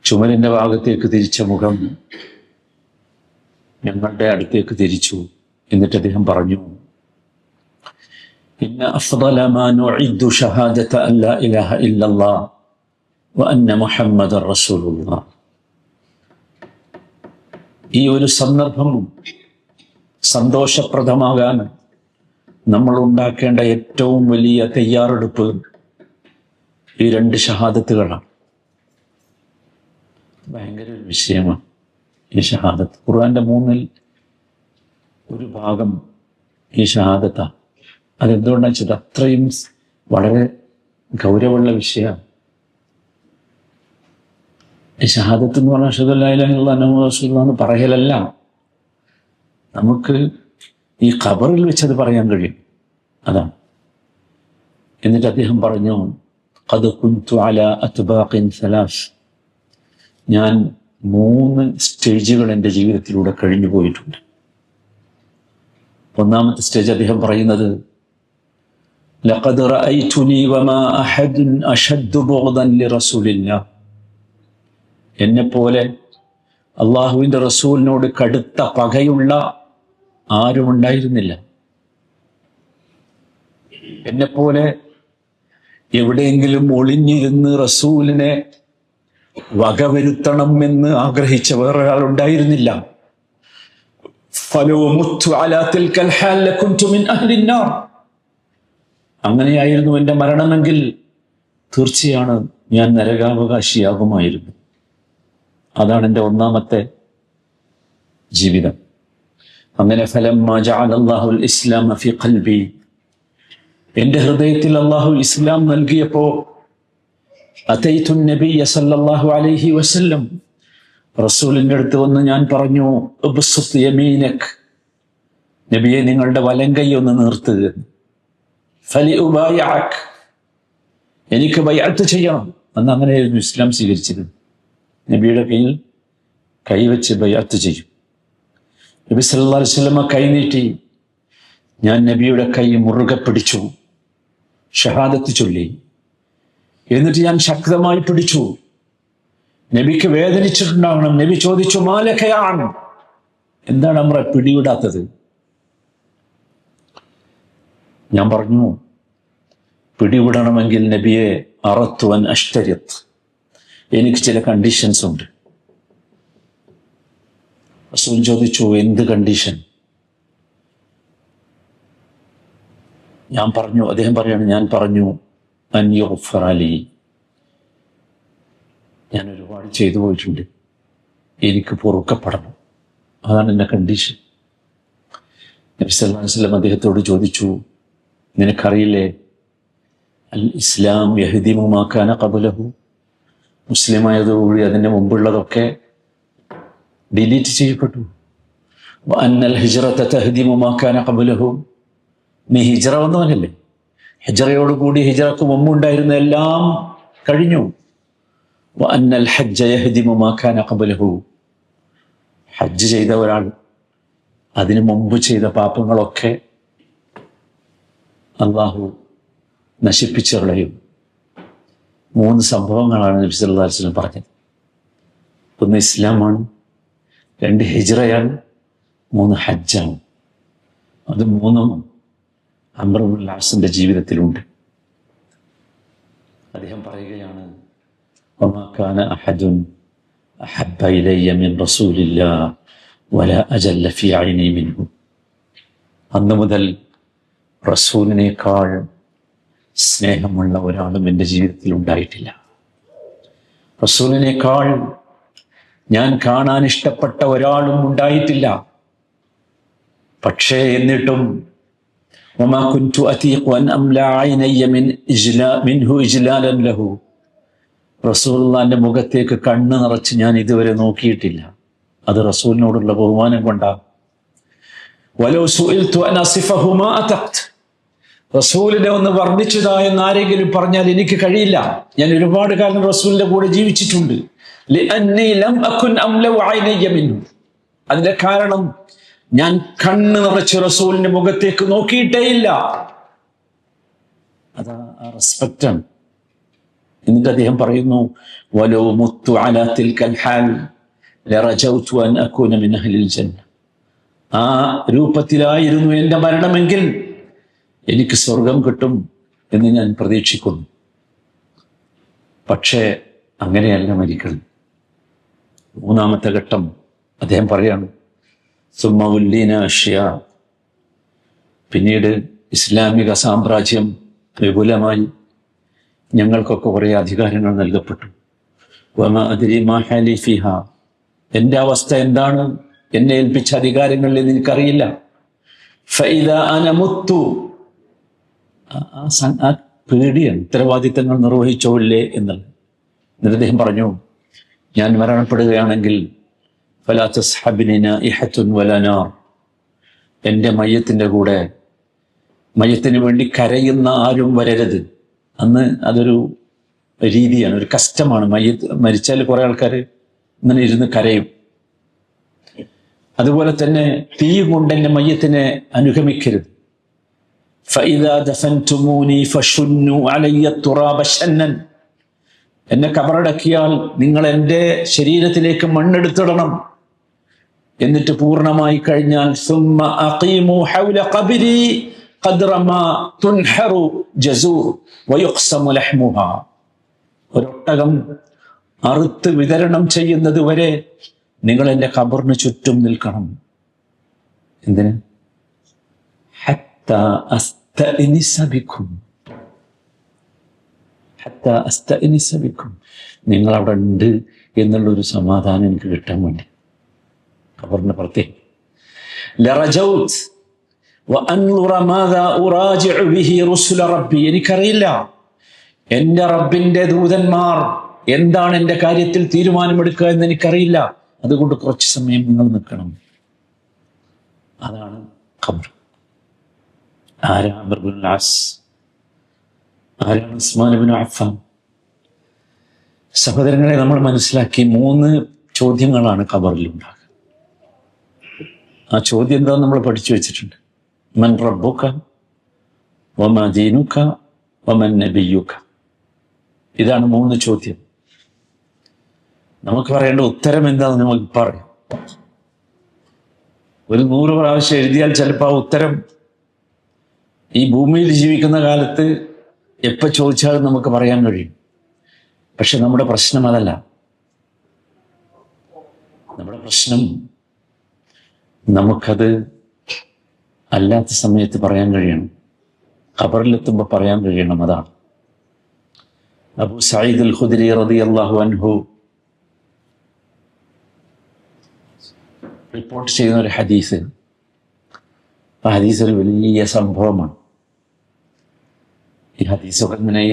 ചുമലിൻ്റെ ഭാഗത്തേക്ക് തിരിച്ച മുഖം ഞങ്ങളുടെ അടുത്തേക്ക് തിരിച്ചു. എന്നിട്ട് അദ്ദേഹം പറഞ്ഞു, ഇന്ന അഫ്ളല മാ നുഇദ്ദു ഷഹാദത അൻ ലാ ഇലാഹ ഇല്ലല്ലാഹ് വ അന്ന മുഹമ്മദർ റസൂലുള്ളാഹ്. ഈ ഒരു സന്ദർഭം സന്തോഷപ്രദമാകാൻ നമ്മൾ ഉണ്ടാക്കേണ്ട ഏറ്റവും വലിയ തയ്യാറെടുപ്പ് ഈ 2 ഷഹാദത്തുകളാണ്. ഭയങ്കര ഒരു വിഷയമാണ് ഈ ഷഹാദത്ത്. ഖുർആന്റെ 3-ൽ 1 ഭാഗം ഈ ഷഹാദത്താണ്. അതെന്തുകൊണ്ടാണെന്ന് വെച്ചാൽ അത്രയും വളരെ ഗൗരവമുള്ള വിഷയമാണ്. ഈ ഷഹാദത്ത് എന്ന് പറഞ്ഞാൽ അഷ്ഹദു അല്ലാ ഇലാഹ ഇല്ലല്ലാഹു അന്നഹു റസൂലുള്ളാഹി എന്ന് പറയലല്ല, നമുക്ക് ഈ ഖബറിൽ വെച്ചത് പറയാൻ കഴിയും. അതാണ്. എന്നിട്ട് അദ്ദേഹം പറഞ്ഞു, ഖദ് കുൻതു അലാ അത്ബാഖിൻ 3, ഞാൻ 3 സ്റ്റേജുകൾ എൻ്റെ ജീവിതത്തിലൂടെ കഴിഞ്ഞു പോയിട്ടുണ്ട്. 1-ാമത്തെ സ്റ്റേജ് അദ്ദേഹം പറയുന്നത്, ലഖദ് റഅയ്തുനി വമാ അഹദുൻ അശദ്ദു ബുഗ്ദൻ ലിറസൂലില്ലാഹ്, എന്നെപ്പോലെ അള്ളാഹുവിൻ്റെ റസൂലിനോട് കടുത്ത പകയുള്ള ആരുമുണ്ടായിരുന്നില്ല. എന്നെപ്പോലെ എവിടെയെങ്കിലും ഒളിഞ്ഞിരുന്ന് റസൂലിനെ വകവരുത്തണം എന്ന് ആഗ്രഹിച്ച വേറൊരാളുണ്ടായിരുന്നില്ല. അങ്ങനെയായിരുന്നു എൻ്റെ മരണമെങ്കിൽ തീർച്ചയാണ് ഞാൻ നരകാവകാശിയാകുമായിരുന്നു. അതാണ് എൻ്റെ 1-ാമത്തെ ജീവിതം. അങ്ങനെ ഫലമ്മ ജഅലല്ലാഹുൽ ഇസ്ലാമ ഫി ഖൽബി, എൻ്റെ ഹൃദയത്തിൽ അള്ളാഹു ഇസ്ലാം നൽകിയപ്പോൾ, അതൈതു നബിയ സല്ലല്ലാഹു അലൈഹി വസല്ലം, റസൂലിൻ്റെ അടുത്ത് വന്ന് ഞാൻ പറഞ്ഞു, ഉബ്സുത് യമീനക്, നബിയെ നിങ്ങളുടെ വലങ്കൈ ഒന്ന് നീർത്തുക, ഫലി ഉബായഅക്, എനിക്ക് ബൈഅത്ത് ചെയ്യണം. അന്ന് അങ്ങനെയായിരുന്നു ഇസ്ലാം സ്വീകരിച്ചത്. നബിയുടെ കയ്യിൽ കൈവച്ച് ബൈഅത്ത് ചെയ്യും. നബി സല്ലല്ലാഹു അലൈഹി വസല്ലം കൈ നീട്ടി, ഞാൻ നബിയുടെ കൈ മുറുകെ പിടിച്ചു, ഷഹാദത്ത് ചൊല്ലി. എന്നിട്ട് ഞാൻ ശക്തമായി പിടിച്ചു. നബിക്ക് വേദനിച്ചിട്ടുണ്ടാകണം. നബി ചോദിച്ചു, മാലക്കയാണ്, എന്താണ് നമ്മളെ പിടിവിടാത്തത്? ഞാൻ പറഞ്ഞു, പിടിവിടണമെങ്കിൽ നബിയെ അറത്തുവൻ അഷ്തരിത്ത്, എനിക്ക് ചില കണ്ടീഷൻസ് ഉണ്ട്. റസൂൽ ചോദിച്ചു, എന്ത് കണ്ടീഷൻ? അദ്ദേഹം പറയാണ്, ഞാൻ പറഞ്ഞു, അൻ യുഗ്ഫറ ലി, ഞാൻ ഒരുപാട് ചെയ്തു പോയിട്ടുണ്ട്, എനിക്ക് പൊറുക്കപ്പെടണം. അതാണ് എൻ്റെ കണ്ടീഷൻ. നബി സല്ലല്ലാഹു അലൈഹി വസല്ലം അദ്ദേഹത്തോട് ചോദിച്ചു, നിനക്കറിയില്ലേ, അൽ ഇസ്ലാം യഹ്ദിമു മാ കാന ഖബ്ലഹു, മുസ്ലിമായതോടുകൂടി അതിൻ്റെ മുമ്പുള്ളതൊക്കെ ഡിലീറ്റ് ചെയ്യപ്പെട്ടു. വഅന്നൽ ഹിജ്റത തഹ്ദിമു മാ കാന ഖബ്ലഹു, നീ ഹിജ്റ വന്നവനല്ലേ, ഹിജ്റയോടുകൂടി ഹിജ്റക്ക് മുമ്പുണ്ടായിരുന്ന എല്ലാം കഴിഞ്ഞു. വഅന്നൽ ഹജ്ജ യഹ്ദിമു മാ കാന ഖബ്ലഹു, ഹജ്ജ് ചെയ്ത ഒരാൾ അതിനു മുമ്പ് ചെയ്ത പാപങ്ങളൊക്കെ അള്ളാഹു നശിപ്പിച്ചു കളയും. 3 സംഭവങ്ങളാണ് നബി സല്ലല്ലാഹു അലൈഹി വസല്ലം പറഞ്ഞത്. 1 ഇസ്ലാമാണ്, 2 ഹിജ്റയാണ്, 3 ഹജ്ജാണ്. അത് 3ഉം അംർ ഇബ്നുൽ ആസിന്റെ ജീവിതത്തിലുണ്ട്. അദ്ദേഹം പറയുകയാണ്, വമാ കാന അഹദുൻ അഹബ്ബ ഇലയ്യ മിൻ റസൂലില്ലാഹ് വലാ അജല്ല ഫീ ഐനി മിൻഹു, അന്ന് മുതൽ റസൂലിനേക്കാൾ സ്നേഹമുള്ള ഒരാളും എൻ്റെ ജീവിതത്തിൽ ഉണ്ടായിട്ടില്ല. റസൂലിനേക്കാൾ ഞാൻ കാണാൻ ഇഷ്ടപ്പെട്ട ഒരാളും ഉണ്ടായിട്ടില്ല. പക്ഷേ എന്നിട്ടും വമാ കുൻതു അതീഖു അൻ അംലാ ഐനയ്യ മിൻഹു ഇജ്ലാലൻ ലഹു, റസൂലുള്ളാഹിന്റെ മുഖത്തേക്ക് കണ്ണ് നിറച്ച് ഞാൻ ഇതുവരെ നോക്കിയിട്ടില്ല. അത് റസൂലിനോടുള്ള ബഹുമാനം കൊണ്ടാണ്. വലൗ സുഇൽതു അൻ അസിഫഹു മാ അതഖ്ത്, റസൂലിനെ ഒന്ന് വർണ്ണിച്ചതാ എന്ന് ആരെങ്കിലും പറഞ്ഞാൽ എനിക്ക് കഴിയില്ല. ഞാൻ ഒരുപാട് കാലം റസൂലിന്റെ കൂടെ ജീവിച്ചിട്ടുണ്ട്. ലിഅന്നി ലം അകുൻ അംലഉ ഐനയ്യ മിൻഹു, അതിന്റെ കാരണം ഞാൻ കണ്ണ് നിറച്ച് റസൂലിന്റെ മുഖത്തേക്ക് നോക്കിയിട്ടേയില്ല. അതാ ആ റെസ്പെക്റ്റാണ്. എന്നിട്ട് അദ്ദേഹം പറയുന്നു, വലൗ മുത്തു അലാ തിൽകൽ ഹാൽ ലറജൗതു അൻ അകൂന മിൻ അഹ്ലിൽ ജന്ന, ആ രൂപത്തിലായിരുന്നു എൻ്റെ മരണമെങ്കിൽ എനിക്ക് സ്വർഗം കിട്ടും എന്ന് ഞാൻ പ്രതീക്ഷിക്കുന്നു. പക്ഷേ അങ്ങനെയല്ല മരിക്കണം. 3-ാമത്തെ ഘട്ടം അദ്ദേഹം പറയാണ്, സുമ്മ ഉല്ലീന അഷ്യ, പിന്നീട് ഇസ്ലാമിക സാമ്രാജ്യം വിപുലമായി, ഞങ്ങൾക്കൊക്കെ കുറേ അധികാരങ്ങൾ നൽകപ്പെട്ടു. വമാ അദ്രി മാ ഹാലി ഫിഹാ, എൻ്റെ അവസ്ഥ എന്താണ്, എന്നെ ഏൽപ്പിച്ച അധികാരങ്ങളിൽ എനിക്കറിയില്ല. ഫഇദാ അന മുത്തു, ആ പേടിയാണ്, ഉത്തരവാദിത്തങ്ങൾ നിർവഹിച്ചോല്ലേ എന്നുള്ളത്. എന്നിട്ട് അദ്ദേഹം പറഞ്ഞു, ഞാൻ മരണപ്പെടുകയാണെങ്കിൽ ഫലാ തസ്ഹബ്നി നാഇഹത്തുൻ വലാ നാർ, എൻ്റെ മയ്യത്തിൻ്റെ കൂടെ മയ്യത്തിന് വേണ്ടി കരയുന്ന ആരും വരരുത്. അന്ന് അതൊരു രീതിയാണ്, ഒരു കസ്റ്റമാണ്. മരിച്ചാൽ കുറേ ആൾക്കാർ ഇങ്ങനെ ഇരുന്ന് കരയും. അതുപോലെ തന്നെ തീ കൊണ്ട് എൻ്റെ മയ്യത്തിനെ അനുഗമിക്കരുത്. ഫഇദാ ദഫൻതുമൂനി ഫശുന്നു അലയ്യ തുറാബ ശന്നൻ, എന്നെ കബറടക്കിയാൽ നിങ്ങൾ എൻ്റെ ശരീരത്തിലേക്ക് മണ്ണെടുത്തിടണം. എന്നിട്ട് പൂർണ്ണമായി കഴിഞ്ഞാൽ സുമ്മ അഖീമു ഹൗല ഖബ്രി ഖദ്റ മാ തുൻഹറു ജസൂർ വയുഖ്സമു ലഹ്മുഹാ, ഒരൊട്ടകം അറുത്ത് വിതരണം ചെയ്യുന്നത് വരെ നിങ്ങൾ എൻ്റെ ഖബറിന് ചുറ്റും നിൽക്കണം. എന്തിന്? ഹത്താ അസ്തഅനിസ ബിക്കും, ഹത്താ അസ്തഅനിസ ബിക്കും, നിങ്ങൾ അവിടെ ഉണ്ട് എന്നുള്ളൊരു സമാധാനം എനിക്ക് കിട്ടാൻ വേണ്ടി. ഖബറിന് പ്രത്യേകം ലറജൗത് വഅൻദുറ മാദാ ഉറാജിഉ ബിഹി റുസുല റബ്ബി, എനിക്കറിയില്ല എൻ്റെ റബ്ബിൻ്റെ ദൂതന്മാർ എന്താണ് എൻ്റെ കാര്യത്തിൽ തീരുമാനമെടുക്കുക എന്ന് എനിക്കറിയില്ല. അതുകൊണ്ട് കുറച്ച് സമയം നിങ്ങൾ നിൽക്കണം. അതാണ് ഖബർ. ആരാ അംർ ഇബ്നുൽ ആസ്? ആരാണ് ഉസ്മാൻ ഇബ്നു അഫ്ഫാൻ? സഹോദരങ്ങളെ, നമ്മൾ മനസ്സിലാക്കി 3 ചോദ്യങ്ങളാണ് ഖബറിൽ ഉണ്ടാകുക. ആ ചോദ്യം എന്താണെന്ന് നമ്മൾ പഠിച്ചു വെച്ചിട്ടുണ്ട്. മൻ റബ്ബുക വമാ ദീനുക വമൻ നബിയുക. ഇതാണ് 3 ചോദ്യം. നമുക്ക് പറയേണ്ട ഉത്തരം എന്താണെന്ന് നമുക്ക് പറയാം. ഒരു 100 പ്രാവശ്യം എഴുതിയാൽ ചിലപ്പോൾ ആ ഉത്തരം ഈ ഭൂമിയിൽ ജീവിക്കുന്ന കാലത്ത് എപ്പോൾ ചോദിച്ചാലും നമുക്ക് പറയാൻ കഴിയും. പക്ഷെ നമ്മുടെ പ്രശ്നം അതല്ല. നമ്മുടെ പ്രശ്നം നമുക്കത് അല്ലാത്ത സമയത്ത് പറയാൻ കഴിയണം, ഖബറിലെത്തുമ്പോൾ പറയാൻ കഴിയണം. അതാണ് അബൂ സഈദ് അൽ ഖുദ്രി റളിയല്ലാഹു അൻഹു റിപ്പോർട്ട് ചെയ്യുന്ന ഒരു ഹദീസ്. ആ ഹദീസ് ഒരു വലിയ സംഭവമാണ്. ഈ ഹദീസൊക്കെ ഇങ്ങനെ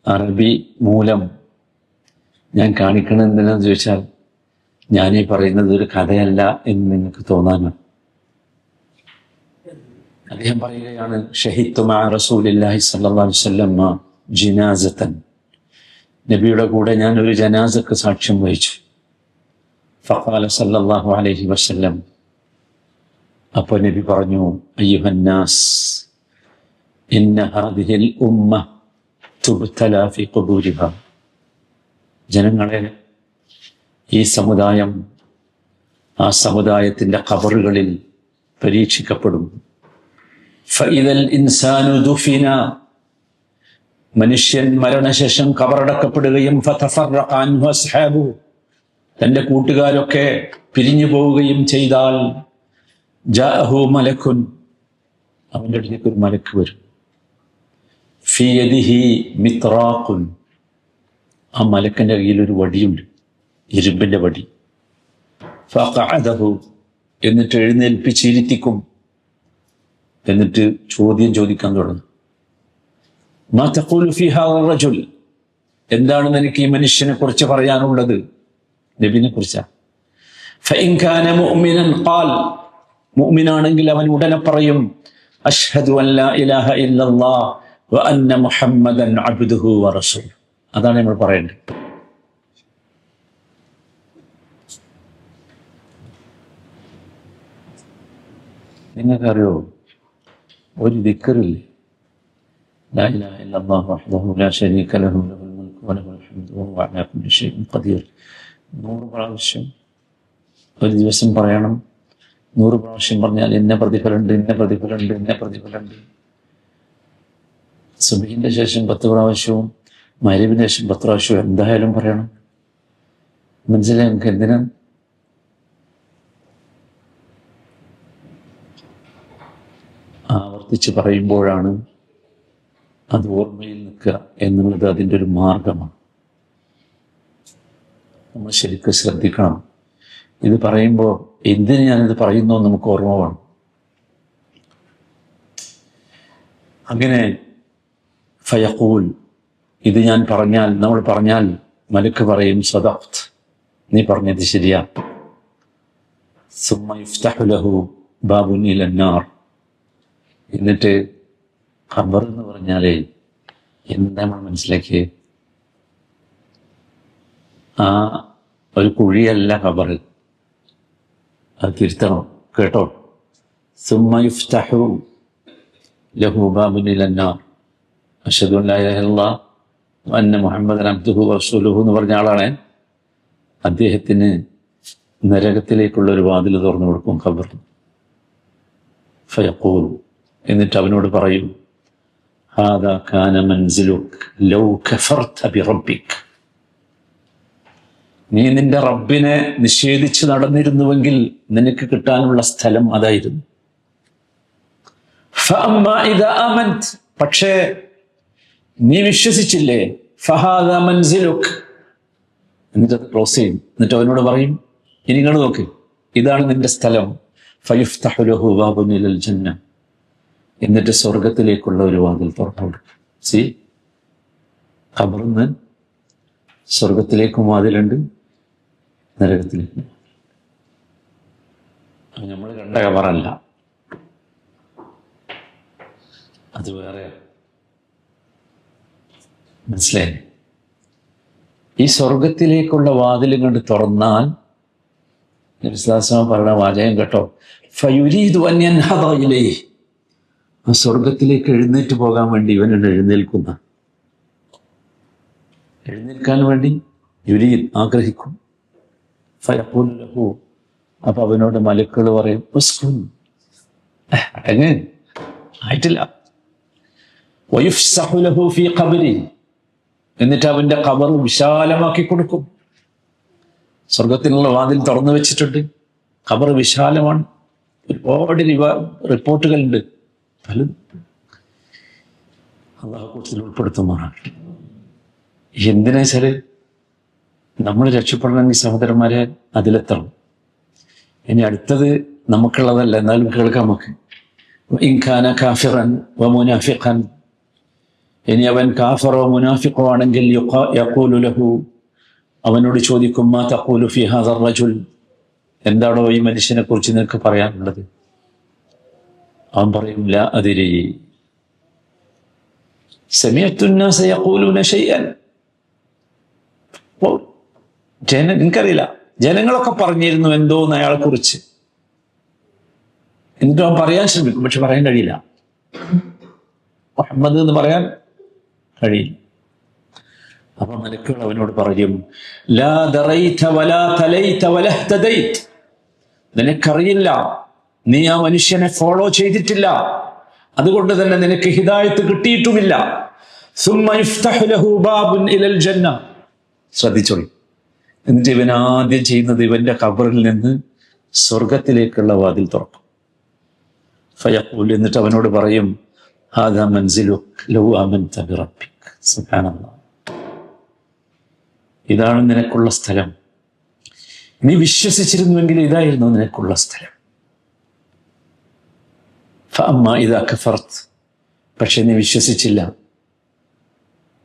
അറബി മൂലം ഞാൻ കാണിക്കണം എന്തിനാന്ന് ചോദിച്ചാൽ, ഞാനീ പറയുന്നത് ഒരു കഥയല്ല എന്ന് നിങ്ങൾക്ക് തോന്നാനാണ്. അദ്ദേഹം പറയുകയാണ്, ഷഹിദ്തു മഅ റസൂലില്ലാഹി സ്വല്ലല്ലാഹു അലൈഹി വസല്ലം ജിനാസതൻ, നബിയുടെ കൂടെ ഞാൻ ഒരു ജനാസക്ക് സാക്ഷ്യം വഹിച്ചു. ഫഖാല സല്ലല്ലാഹു അലൈഹി വസല്ലം, അപ്പോൾ നബി പറഞ്ഞു, അയ്യുഹന്നാസ് ഇന്ന ഹാദിഹിൽ ഉമ്മ തുബ്തല ഫി ഖുബൂരിഹാ, ജനങ്ങളെ, ഈ സമുദായം ആ സമുദായത്തിൻ്റെ ഖബറുകളിൽ പരീക്ഷിക്കപ്പെടും. ഫഇദൽ ഇൻസാനു ദുഫിന, മനുഷ്യൻ മരണശേഷം ഖബറടക്കപ്പെടുകയും ഫതഫറഖ അൻഹു അസ്ഹാബു, തൻ്റെ കൂട്ടുകാരൊക്കെ പിരിഞ്ഞു പോവുകയും ചെയ്താൽ, ജാഅഹു മലക്കുൻ, അവൻ്റെ അടുത്തേക്ക് ഒരു മലക്ക് വരും. ഫീ യദിഹി മിത്റാഖുൻ, ആ മലക്കൻ്റെ കയ്യിൽ ഒരു വടിയുണ്ട്, ഇരുമ്പിൻ്റെ വടി. ഫഖഅദഹു, എന്നിട്ട് എഴുന്നേൽപ്പിച്ചിരുത്തിക്കും. എന്നിട്ട് ചോദ്യം ചോദിക്കാൻ തുടങ്ങും. മാ തഖൂലു ഫീ ഹാദാ റജുൽ, എന്താണ് നിനക്ക് ഈ മനുഷ്യനെ കുറിച്ച് പറയാനുള്ളത്? നബിനെ കുറിച്ചാണ്. ഫഇൻ കാന മുഅ്മിനൻ ഖാൽ, മുഅ്മിനാണെങ്കിൽ അവൻ ഉടനെ പറയും, അഷ്ഹദു അൻ ലാ ഇലാഹ ഇല്ലല്ലാഹ് വ അന്ന മുഹമ്മദൻ അബ്ദുഹു വ റസൂലുഹു. അതാണ് നമ്മൾ പറയേണ്ടത്. നിങ്ങൾക്കറിയോ, ഒരു ദിക്റില്ലേ, ലാ ഇലാഹ ഇല്ലല്ലാഹു വഹ്ദഹു ലാ ശരീക ലഹു ലഹുൽ മുൽക്കു വലഹുൽ ഹംദു വഹുവ അലാ കുല്ലി ഷൈഇൻ ഖദീർ 100 പ്രാവശ്യം ഒരു ദിവസം പറയണം. 100 പ്രാവശ്യം പറഞ്ഞാൽ ഇന്ന പ്രതിഫലമുണ്ട്, ഇന്ന പ്രതിഫലമുണ്ട്, ഇന്ന പ്രതിഫലമുണ്ട്. സുബ്ഹിന്റെ ശേഷം 10 പ്രാവശ്യവും മഗ്‌രിബിന് ശേഷം 10 പ്രാവശ്യവും എന്തായാലും പറയണം. മനസ്സിലായി നമുക്ക് എന്തിനാ? ആവർത്തിച്ച് പറയുമ്പോഴാണ് അത് ഓർമ്മയിൽ നിൽക്കുക എന്നുള്ളത് അതിൻ്റെ ഒരു മാർഗമാണ്. നമ്മൾ ശരിക്കും ശ്രദ്ധിക്കണം. ഇത് പറയുമ്പോൾ എന്തിന് ഞാനിത് പറയുന്നു നമുക്ക് ഓർമ്മ വേണം. അങ്ങനെ ഫയഖൂൽ, ഇത് ഞാൻ പറഞ്ഞാൽ, നമ്മൾ പറഞ്ഞാൽ മലക്ക് പറയും സദഖ്ത്, നീ പറഞ്ഞത് ശരിയാ. സുമ്മ യുഫ്തഹു ലഹു ബാബുൻ ഇലന്നാർ. എന്നിട്ട് ഖബർ എന്ന് പറഞ്ഞാലേ എന്താ നമ്മൾ മനസ്സിലാക്കിയേ? ആ ഒരു കുഴിയല്ല ഖബർ, അത് തിരുത്തണം കേട്ടോ. സുമ്മ യുഫ്തഹു ലഹു ബാബുൻ ഇലന്നാർ അശ്ഹദു അൻ ലാ ഇലാഹ ഇല്ലല്ലാഹ് വ അന്ന മുഹമ്മദൻ അബ്ദുഹു വറസൂലുഹു എന്ന് പറഞ്ഞ ആളാണ്. അദ്ദേഹത്തിന് നരകത്തിലേക്കുള്ള ഒരു വാതിൽ തുറന്നു കൊടുക്കും ഖബർ. ഫയഖൂൽ, എന്നിട്ട് അവനോട് പറയും ഹാദാ കാന മൻസിലുക് ലൗ കഫർത ബിറബ്ബിക്. നീ നിന്റെ റബ്ബിനെ നിഷേധിച്ച് നടന്നിരുന്നുവെങ്കിൽ നിനക്ക് കിട്ടാനുള്ള സ്ഥലം അതായിരുന്നു. ഫഅമ്മാ ഇദാ ആമൻത്, പക്ഷേ നീ വിശ്വസിച്ചില്ലേ, ഫഹാദാ മൻസിലുക്. എന്നിട്ട് അത് ക്ലോസ് ചെയ്യും. എന്നിട്ട് അവനോട് പറയും ഇനി ഇങ്ങോട്ട് നോക്ക്, ഇതാണ് നിന്റെ സ്ഥലം. ഫയുഫ്തഹു ലഹു ബാബുൻ ഇലൽ ജന്ന, എന്നിട്ട് സ്വർഗത്തിലേക്കുള്ള ഒരു വാതിൽ തുറന്നു കൊടുക്കും. സി, ഖബറിന്ന് സ്വർഗത്തിലേക്കും വാതിലുണ്ട്, നരകത്തിലേക്കും. നമ്മൾ കണ്ട ഖബറല്ല, അത് വേറെ. മനസ്സിലായി? ഈ സ്വർഗത്തിലേക്കുള്ള വാതിലും കണ്ട് തുറന്നാൽ പറയുന്ന വാചകം കേട്ടോ, ഫയുരീദു അൻ യൻഹദ ഇലൈഹി, ആ സ്വർഗത്തിലേക്ക് എഴുന്നേറ്റ് പോകാൻ വേണ്ടി ഇവനുണ്ട് എഴുന്നേൽക്കാൻ വേണ്ടി യുരീദ്, ആഗ്രഹിക്കും. ഫയഖൂലു ലഹു, അപ്പൊ അവനോട് മലക്കുകൾ പറയും ഉസ്കുൻ, അടങ്ങ്, ആയിട്ടില്ല. വയുഫ്സഹു ലഹു ഫീ ഖബ്രി, എന്നിട്ട് അവന്റെ ഖബർ വിശാലമാക്കി കൊടുക്കും. സ്വർഗത്തിനുള്ള വാതിൽ തുറന്നു വെച്ചിട്ടുണ്ട്, ഖബർ വിശാലമാണ്. ഒരുപാട് റിപ്പോർട്ടുകളുണ്ട്, പലതും അല്ലാഹു കൂട്ടത്തിൽ ഉൾപ്പെടുത്തുമാറാണ്. എന്തിനാ വെച്ചാല് നമ്മൾ രക്ഷപ്പെടണമെങ്കിൽ സഹോദരന്മാരെ അതിലെത്തണം. ഇനി അടുത്തത് നമുക്കുള്ളതല്ല, എന്നാലും കേൾക്കാം നമുക്ക്. ഇൻ കാന കാഫിറൻ വ മുനാഫിഖൻ, ഇനി അവൻ കാഫറോ മുനാഫിഖോ ആണെങ്കിൽ യഖൂലു ലഹു, അവനോട് ചോദിക്കും മാ തഖൂലു ഫീ ഹാദർ റജുൽ, എന്താണോ ഈ മനുഷ്യനെ കുറിച്ച് നിനക്ക് പറയാനുള്ളത്? അവൻ പറയും ലാ അദ്രി സമിഅതു الناس يقولون شيئا, എനിക്കറിയില്ല, ജനങ്ങളൊക്കെ പറഞ്ഞിരുന്നു എന്തോന്ന് അയാളെ കുറിച്ച്. എന്നിട്ട് അവൻ പറയാൻ ശ്രമിക്കും, പക്ഷെ പറയാൻ കഴിയില്ല. മുഹമ്മദ് എന്ന് പറയാൻ കഴിയില്ല. അപ്പൊ മലക്കുകൾ അവനോട് പറയും ലാ ദറൈത വലാ തലൈത വലാ ഹ്തദൈത, നിനക്കറിയില്ല, നീ ആ മനുഷ്യനെ ഫോളോ ചെയ്തിട്ടില്ല, അതുകൊണ്ട് തന്നെ നിനക്ക് ഹിദായത്ത് കിട്ടിയിട്ടുമില്ല. സുമ്മ യുഫ്തഹു ലഹു ബാബുൻ ഇലൽ ജന്ന, ശ്രദ്ധിച്ചോളൂ. എന്നിട്ട് ഇവൻ ആദ്യം ചെയ്യുന്നത് ഇവന്റെ ഖബറിൽ നിന്ന് സ്വർഗത്തിലേക്കുള്ള വാതിൽ തുറക്കും. ഫയഖൂൽ, എന്നിട്ട് അവനോട് പറയും ഹാദാ മൻസിലുക് ലൗ ആമൻത ബിറബ്ബിക്. സുബ്ഹാനല്ലാഹ്, ഇതാണ് നിനക്കുള്ള സ്ഥലം, നീ വിശ്വസിച്ചിരുന്നുവെങ്കിൽ ഇതായിരുന്നു നിനക്കുള്ള സ്ഥലം. ഫഅമ്മാ ഇദാ കഫർത്, പക്ഷെ നീ വിശ്വസിച്ചില്ല,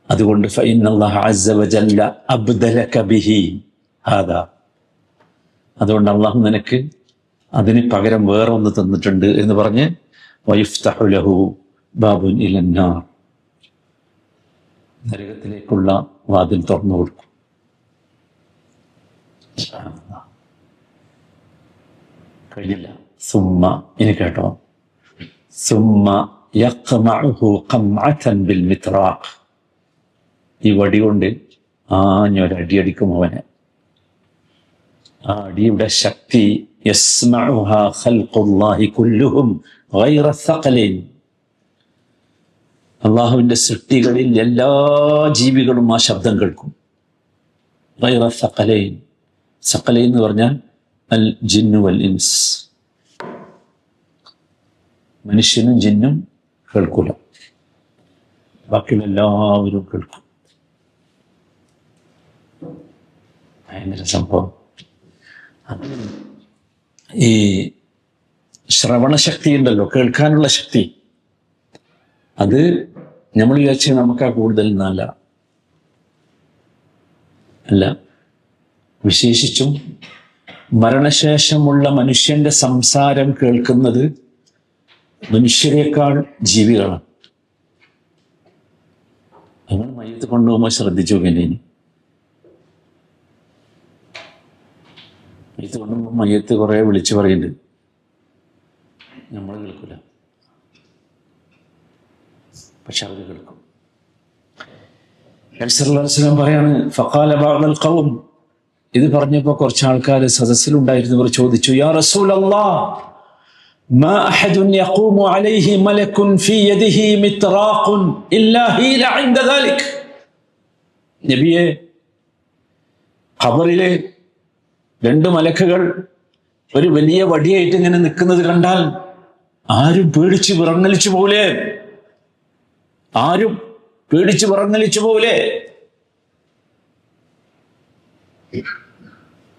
അതുകൊണ്ട് ഫഇന്നല്ലാഹ അസ്സ വജല്ല അബ്ദലക ബിഹി ഹാദാ, അതുകൊണ്ട് അള്ളാഹു നിനക്ക് അതിന് പകരം വേറെ ഒന്ന് തന്നിട്ടുണ്ട് എന്ന് പറഞ്ഞ് വയുഫ്തഹു ലഹു ബാബുൻ ഇലന്നാർ, നരകത്തിലേക്കുള്ള വാതിൽ തുറന്നു കൊടുക്കും. കഴിയില്ല. സുമ്മ, ഇനി കേട്ടോ, സുമ്മ യഖ്മഉഹു ഖംഅതൻ ബിൽ മിത്റാഖ്, ഈ വടി കൊണ്ട് ആഞ്ഞൊരടി അടിക്കും അവനെ. ആ അടിയുടെ ശക്തി യസ്മഉഹാ ഖൽഖുല്ലാഹി കുല്ലുഹും ഗൈറ സഖലൈൻ, അള്ളാഹുവിന്റെ സൃഷ്ടികളിൽ എല്ലാ ജീവികളും ആ ശബ്ദം കേൾക്കും. ഗൈറ സഖലൈൻ, സഖലൈൻ എന്ന് പറഞ്ഞാൽ അൽ ജിന്നു വൽ ഇൻസ്, മനുഷ്യനും ജിന്നും കേൾക്കൂല, ബാക്കിയുള്ള എല്ലാവരും കേൾക്കും. ഭയങ്കര സംഭവം. ഈ ശ്രവണശക്തി ഉണ്ടല്ലോ, കേൾക്കാനുള്ള ശക്തി, അത് നമ്മൾ വിചാരിച്ച നമുക്കാ കൂടുതൽ നല്ല അല്ല. വിശേഷിച്ചും മരണശേഷമുള്ള മനുഷ്യന്റെ സംസാരം കേൾക്കുന്നത് മനുഷ്യരെക്കാൾ ജീവികളാണ്. നിങ്ങൾ മയ്യത്ത് കൊണ്ടുപോകുമ്പോൾ ശ്രദ്ധിച്ചു നോക്കില്ലേ? മയ്യത്ത് കൊണ്ടുപോകുമ്പോൾ മയ്യത്ത് കുറെ വിളിച്ചു പറയുന്നുണ്ട്, നമ്മൾ കേൾക്കില്ല, പക്ഷെ അവർ കേൾക്കും. പറയാണ് ഫഖാല ബഅദുൽ ഖൗം, ഇത് പറഞ്ഞപ്പോൾ കുറച്ച് ആൾക്കാർ സദസ്സിലുണ്ടായിരുന്നവർ ചോദിച്ചു, യാ റസൂലല്ലാഹ് മാ അഹദുൻ യഖൂമു അലൈഹി മലകുൻ ഫീ യദിഹി മിത്റാഖുൻ ഇല്ലാ ഹീല ഇൻദ ദാലിക്. നബിയെ, ഖബറിലെ രണ്ട് മലക്കുകൾ ഒരു വലിയ വടിയായിട്ട് ഇങ്ങനെ നിൽക്കുന്നത് കണ്ടാൽ ആരും പേടിച്ച് വിറങ്ങലിച്ചു പോലെ, ആരും പേടിച്ച് വിറങ്ങലിച്ചു പോലെ.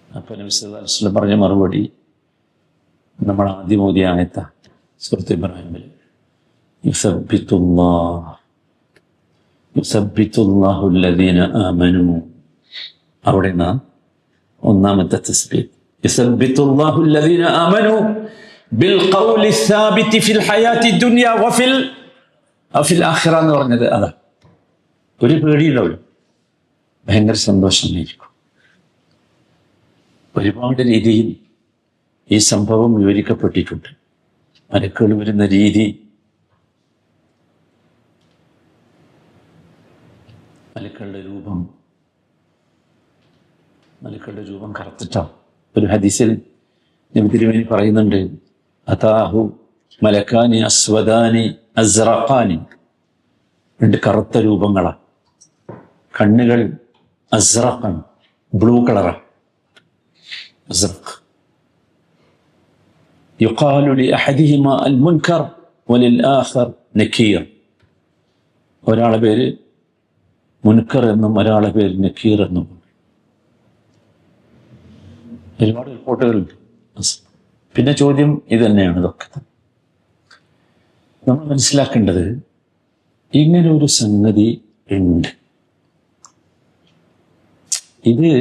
അപ്പൊ നബി സല്ലല്ലാഹു അലൈഹി വസല്ലം പറഞ്ഞ മറുപടി നമ്മൾ ആദ്യം ഓതിയ ആയത്ത സൂറത്ത് ഇബ്രാഹിമിൽ, യുസബ്ബിതുല്ലാഹു അല്ലദീന ആമനൂ. അവിടെ നാം ഒന്നാമത്തെ തസ്ബീഹ്, യുസബ്ബിതുല്ലാഹു അല്ലദീന ആമനൂ ബിൽ ഖൗലി സാബിതി ഫിൽ ഹയാത്തി ദുനിയ വഫിൽ ആഖിറ എന്ന് പറഞ്ഞത് അതാ. ഒരു പേടിയുണ്ടാവില്ല, ഭയങ്കര സന്തോഷമായിരിക്കും. ഒരുപാട് രീതിയിൽ ഈ സംഭവം വിവരിക്കപ്പെട്ടിട്ടുണ്ട്. മലക്കുകൾ വരുന്ന രീതി, മലക്കളുടെ രൂപം കറുത്തിട്ടാണ്. ഒരു ഹദീസിൽ നബി തിരുമേനി പറയുന്നുണ്ട്, അതാഹു മലക്കാനി അസ്വദാനി അസ്റഖാനി, രണ്ട് കറുത്ത രൂപങ്ങളാണ്. കണ്ണുകൾ അസ്റഖാൻ, ബ്ലൂ കളറാണ്. അസ്റഖ്. യുഖാലു ലിഅഹദിഹിമാ അൽ മുൻകർ വലിൽ ആഖർ നക്കീർ. ഒരാളെ പേര് മുൻകർ എന്നും ഒരാളെ പേര് നക്കീർ എന്നും. ഒരുപാട് റിപ്പോർട്ടുകളുണ്ട്. പിന്നെ ചോദ്യം ഇത് തന്നെയാണ്. ഇതൊക്കെ നമ്മൾ മനസ്സിലാക്കേണ്ടത്, ഇങ്ങനെ ഒരു സംഗതി ഉണ്ട്. ഇത്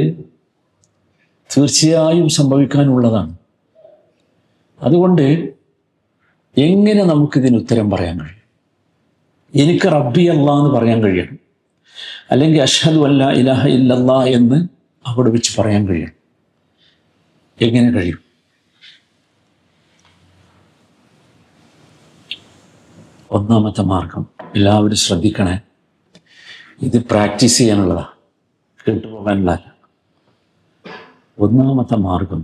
തീർച്ചയായും സംഭവിക്കാനുള്ളതാണ്. അതുകൊണ്ട് എങ്ങനെ നമുക്കിതിന് ഉത്തരം പറയാൻ കഴിയും? എനിക്ക് റബ്ബി അല്ലാ എന്ന് പറയാൻ കഴിയണം, അല്ലെങ്കിൽ അഷ്ഹദു അല്ലാ ഇലാഹ ഇല്ലല്ലാ എന്ന് അവിടെ വെച്ച് പറയാൻ കഴിയണം. എങ്ങനെ കഴിയും? ഒന്നാമത്തെ മാർഗം, എല്ലാവരും ശ്രദ്ധിക്കണേ, ഇത് പ്രാക്ടീസ് ചെയ്യാനുള്ളതാണ്, കേട്ടുപോകാനുള്ളതല്ല. ഒന്നാമത്തെ മാർഗം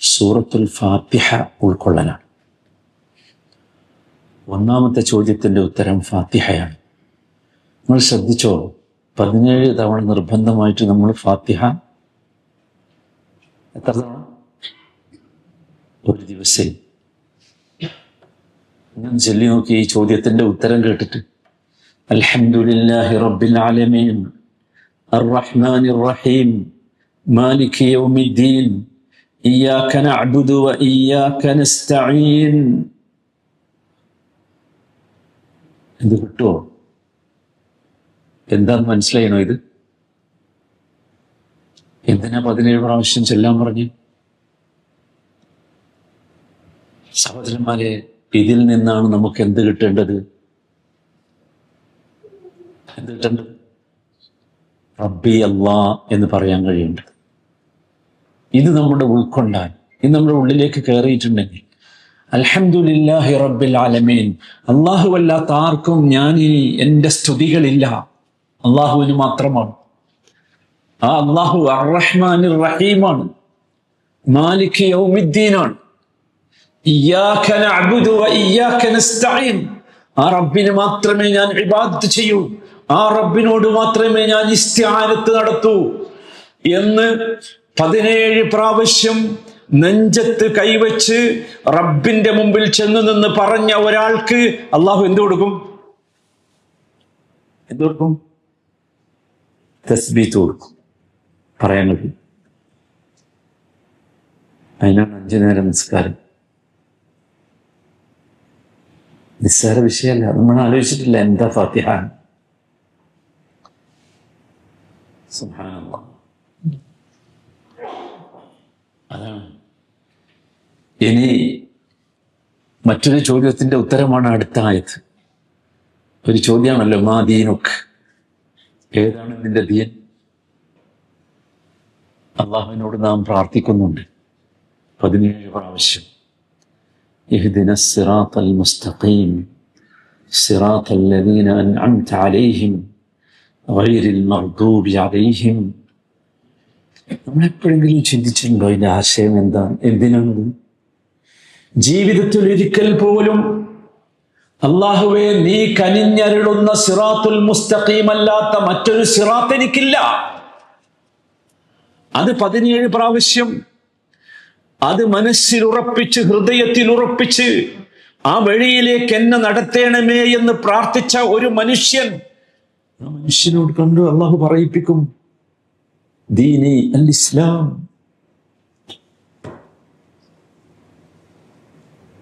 സൂറത്തുൽ ഫാത്തിഹ ഉൾക്കൊള്ളലാണ്. ഒന്നാമത്തെ ചോദ്യത്തിൻ്റെ ഉത്തരം ഫാത്തിഹയാണ്. നിങ്ങൾ ശ്രദ്ധിച്ചോ, 17 തവണ നിർബന്ധമായിട്ട് നമ്മൾ ഫാത്തിഹ എത്ര തവണ? ഒരു ദിവസം. ഞാൻ ചൊല്ലി നോക്കി ഈ ചോദ്യത്തിൻ്റെ ഉത്തരം കേട്ടിട്ട്. അൽഹംദുലില്ലാഹി റബ്ബിൽ ആലമീൻ അർറഹ്മാനിർ റഹീം മാലികി യൗമിദ്ദീൻ ഇയ്യാക നഅ്ബുദു വ ഇയ്യാക നസ്തഈൻ. എന്ത് കിട്ടുമോ? എന്താന്ന് മനസ്സിലായണോ? ഇത് എന്തിനാ 17 പ്രാവശ്യം ചെല്ലാൻ പറഞ്ഞു? സഹോദരന്മാരെ, ഇതിൽ നിന്നാണ് നമുക്ക് എന്ത് കിട്ടേണ്ടത്? റബ്ബി അല്ലാ എന്ന് പറയാൻ കഴിയേണ്ടത്. ഇത് നമ്മുടെ ഉൾക്കൊണ്ടാൽ, ഇത് നമ്മുടെ ഉള്ളിലേക്ക് കയറിയിട്ടുണ്ടെങ്കിൽ, അൽഹംദുലില്ലാഹി റബ്ബിൽ ആലമീൻ, അല്ലാഹു അല്ലാത്ത ആർക്കും ഞാൻ ഇനി എൻ്റെ സ്തുതികളില്ല, അള്ളാഹുവിന് മാത്രമാണ്. ആ അള്ളാഹു അർറഹ്മാനിർ റഹീമാണ്, മാലിക് യൗമിദ്ദീനാണ്, ഇയ്യാക നഅ്ബുദു വ ഇയ്യാക നസ്തഈൻ. ആ റബ്ബിന് മാത്രമേ ഞാൻ ഇബാദത്ത് ചെയ്യൂ, ആ റബ്ബിനോട് മാത്രമേ ഞാൻ ഇസ്തിആനത്ത് നടത്തൂ എന്ന് 17 പ്രാവശ്യം നെഞ്ചത്ത് കൈവച്ച് റബ്ബിന്റെ മുമ്പിൽ ചെന്ന് നിന്ന് പറഞ്ഞ ഒരാൾക്ക് അള്ളാഹു എന്ത് കൊടുക്കും? എന്ത് കൊടുക്കും? തസ്ബീത്ത് കൊടുക്കും, പറയാൻ കഴിയും. അതിനാണ് 5 നേരം നിസ്കാരം. നിസ്സാര വിഷയമല്ല, നമ്മൾ ആലോചിച്ചിട്ടില്ല എന്താ ഫാത്തിഹ. സുബ്ഹാനല്ലാഹ്. അതാണ്. ഇനി മറ്റൊരു ചോദ്യത്തിന്റെ ഉത്തരമാണ് അടുത്ത ആയത്ത്. ഒരു ചോദ്യമാണല്ലോ, മാ ദീനുക്, ഏതാണ് നിന്റെ ദീൻ? അള്ളാഹുവിനോട് നാം പ്രാർത്ഥിക്കുന്നുണ്ട് 17 പ്രാവശ്യം. ഇഹ്ദിനസ് സിറാത്തൽ മുസ്തഖീം സിറാത്തൽ ലദീന അൻഅംത അലൈഹിം ഗൈറിൽ മഗ്ദൂബി അലൈഹിം. നമ്മളെപ്പോഴെങ്കിലും ചിന്തിച്ചിട്ടുണ്ടോ ഇതിന്റെ ആശയം എന്താണ്, എന്തിനാണത്? ജീവിതത്തിൽ ഒരിക്കൽ പോലും അല്ലാഹുവേ നീ കനിഞ്ഞരുളുന്ന സിറാത്തുൽ മുസ്തഖീം അല്ലാത്ത മറ്റൊരു സിറാത്ത് എനിക്കില്ല. അത് 17 പ്രാവശ്യം അത് മനസ്സിൽ ഉറപ്പിച്ച്, ഹൃദയത്തിൽ ഉറപ്പിച്ച്, ആ വഴിയിലേക്ക് എന്നെ നടത്തേണമേ എന്ന് പ്രാർത്ഥിച്ച ഒരു മനുഷ്യൻ, ആ മനുഷ്യനോട് കണ്ടു അള്ളാഹു പറയിപ്പിക്കും ദീനി അൽ ഇസ്ലാം.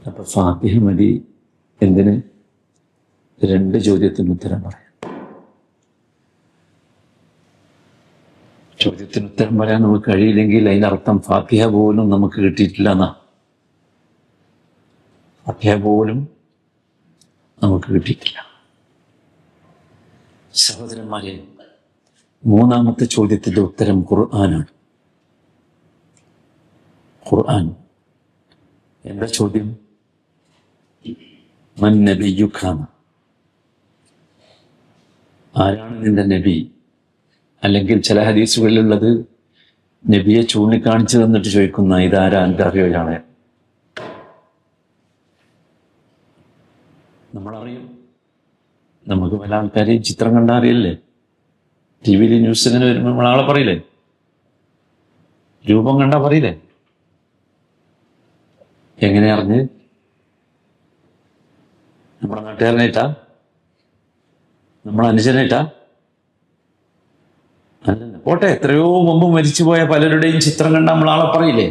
അപ്പൊ ഫാത്തിഹ മതി എന്തിന്? 2 ചോദ്യത്തിന് ഉത്തരം പറയാം. ചോദ്യത്തിന് ഉത്തരം പറയാൻ നമുക്ക് കഴിയില്ലെങ്കിൽ അതിനർത്ഥം ഫാത്തിഹ പോലും നമുക്ക് കിട്ടിയിട്ടില്ല എന്നാ. ഫാത്തിഹ പോലും നമുക്ക് കിട്ടിയിട്ടില്ല. സഹോദരന്മാരെ, 3ാമത്തെ ചോദ്യത്തിന്റെ ഉത്തരം ഖുർആനാണ്. ഖുർആൻ. എന്താ ചോദ്യം? മൻ നബിയുക, ആരാണ് നിന്റെ നബി? അല്ലെങ്കിൽ ചില ഹദീസുകളിലുള്ളത് നബിയെ ചൂണ്ടിക്കാണിച്ചു തന്നിട്ട് ചോദിക്കുന്ന ഇതാരാ, എൻ്റെ അറിയാളെ. നമ്മളറിയും, നമുക്ക് പല ആൾക്കാരെയും ചിത്രം കണ്ടാൽ അറിയില്ലേ? ടി വിയിൽ ന്യൂസ് ഇങ്ങനെ വരുമ്പോൾ നമ്മളാളെ പറയില്ലേ? രൂപം കണ്ടാ പറയില്ലേ? എങ്ങനെ അറിഞ്ഞ്? നമ്മളെ നാട്ടുകാരനായിട്ടാ? നമ്മളെ അനുജനായിട്ടാ? അല്ലല്ല. പോട്ടെ, എത്രയോ മുമ്പ് മരിച്ചുപോയ പലരുടെയും ചിത്രം കണ്ട നമ്മളാളെ പറയില്ലേ?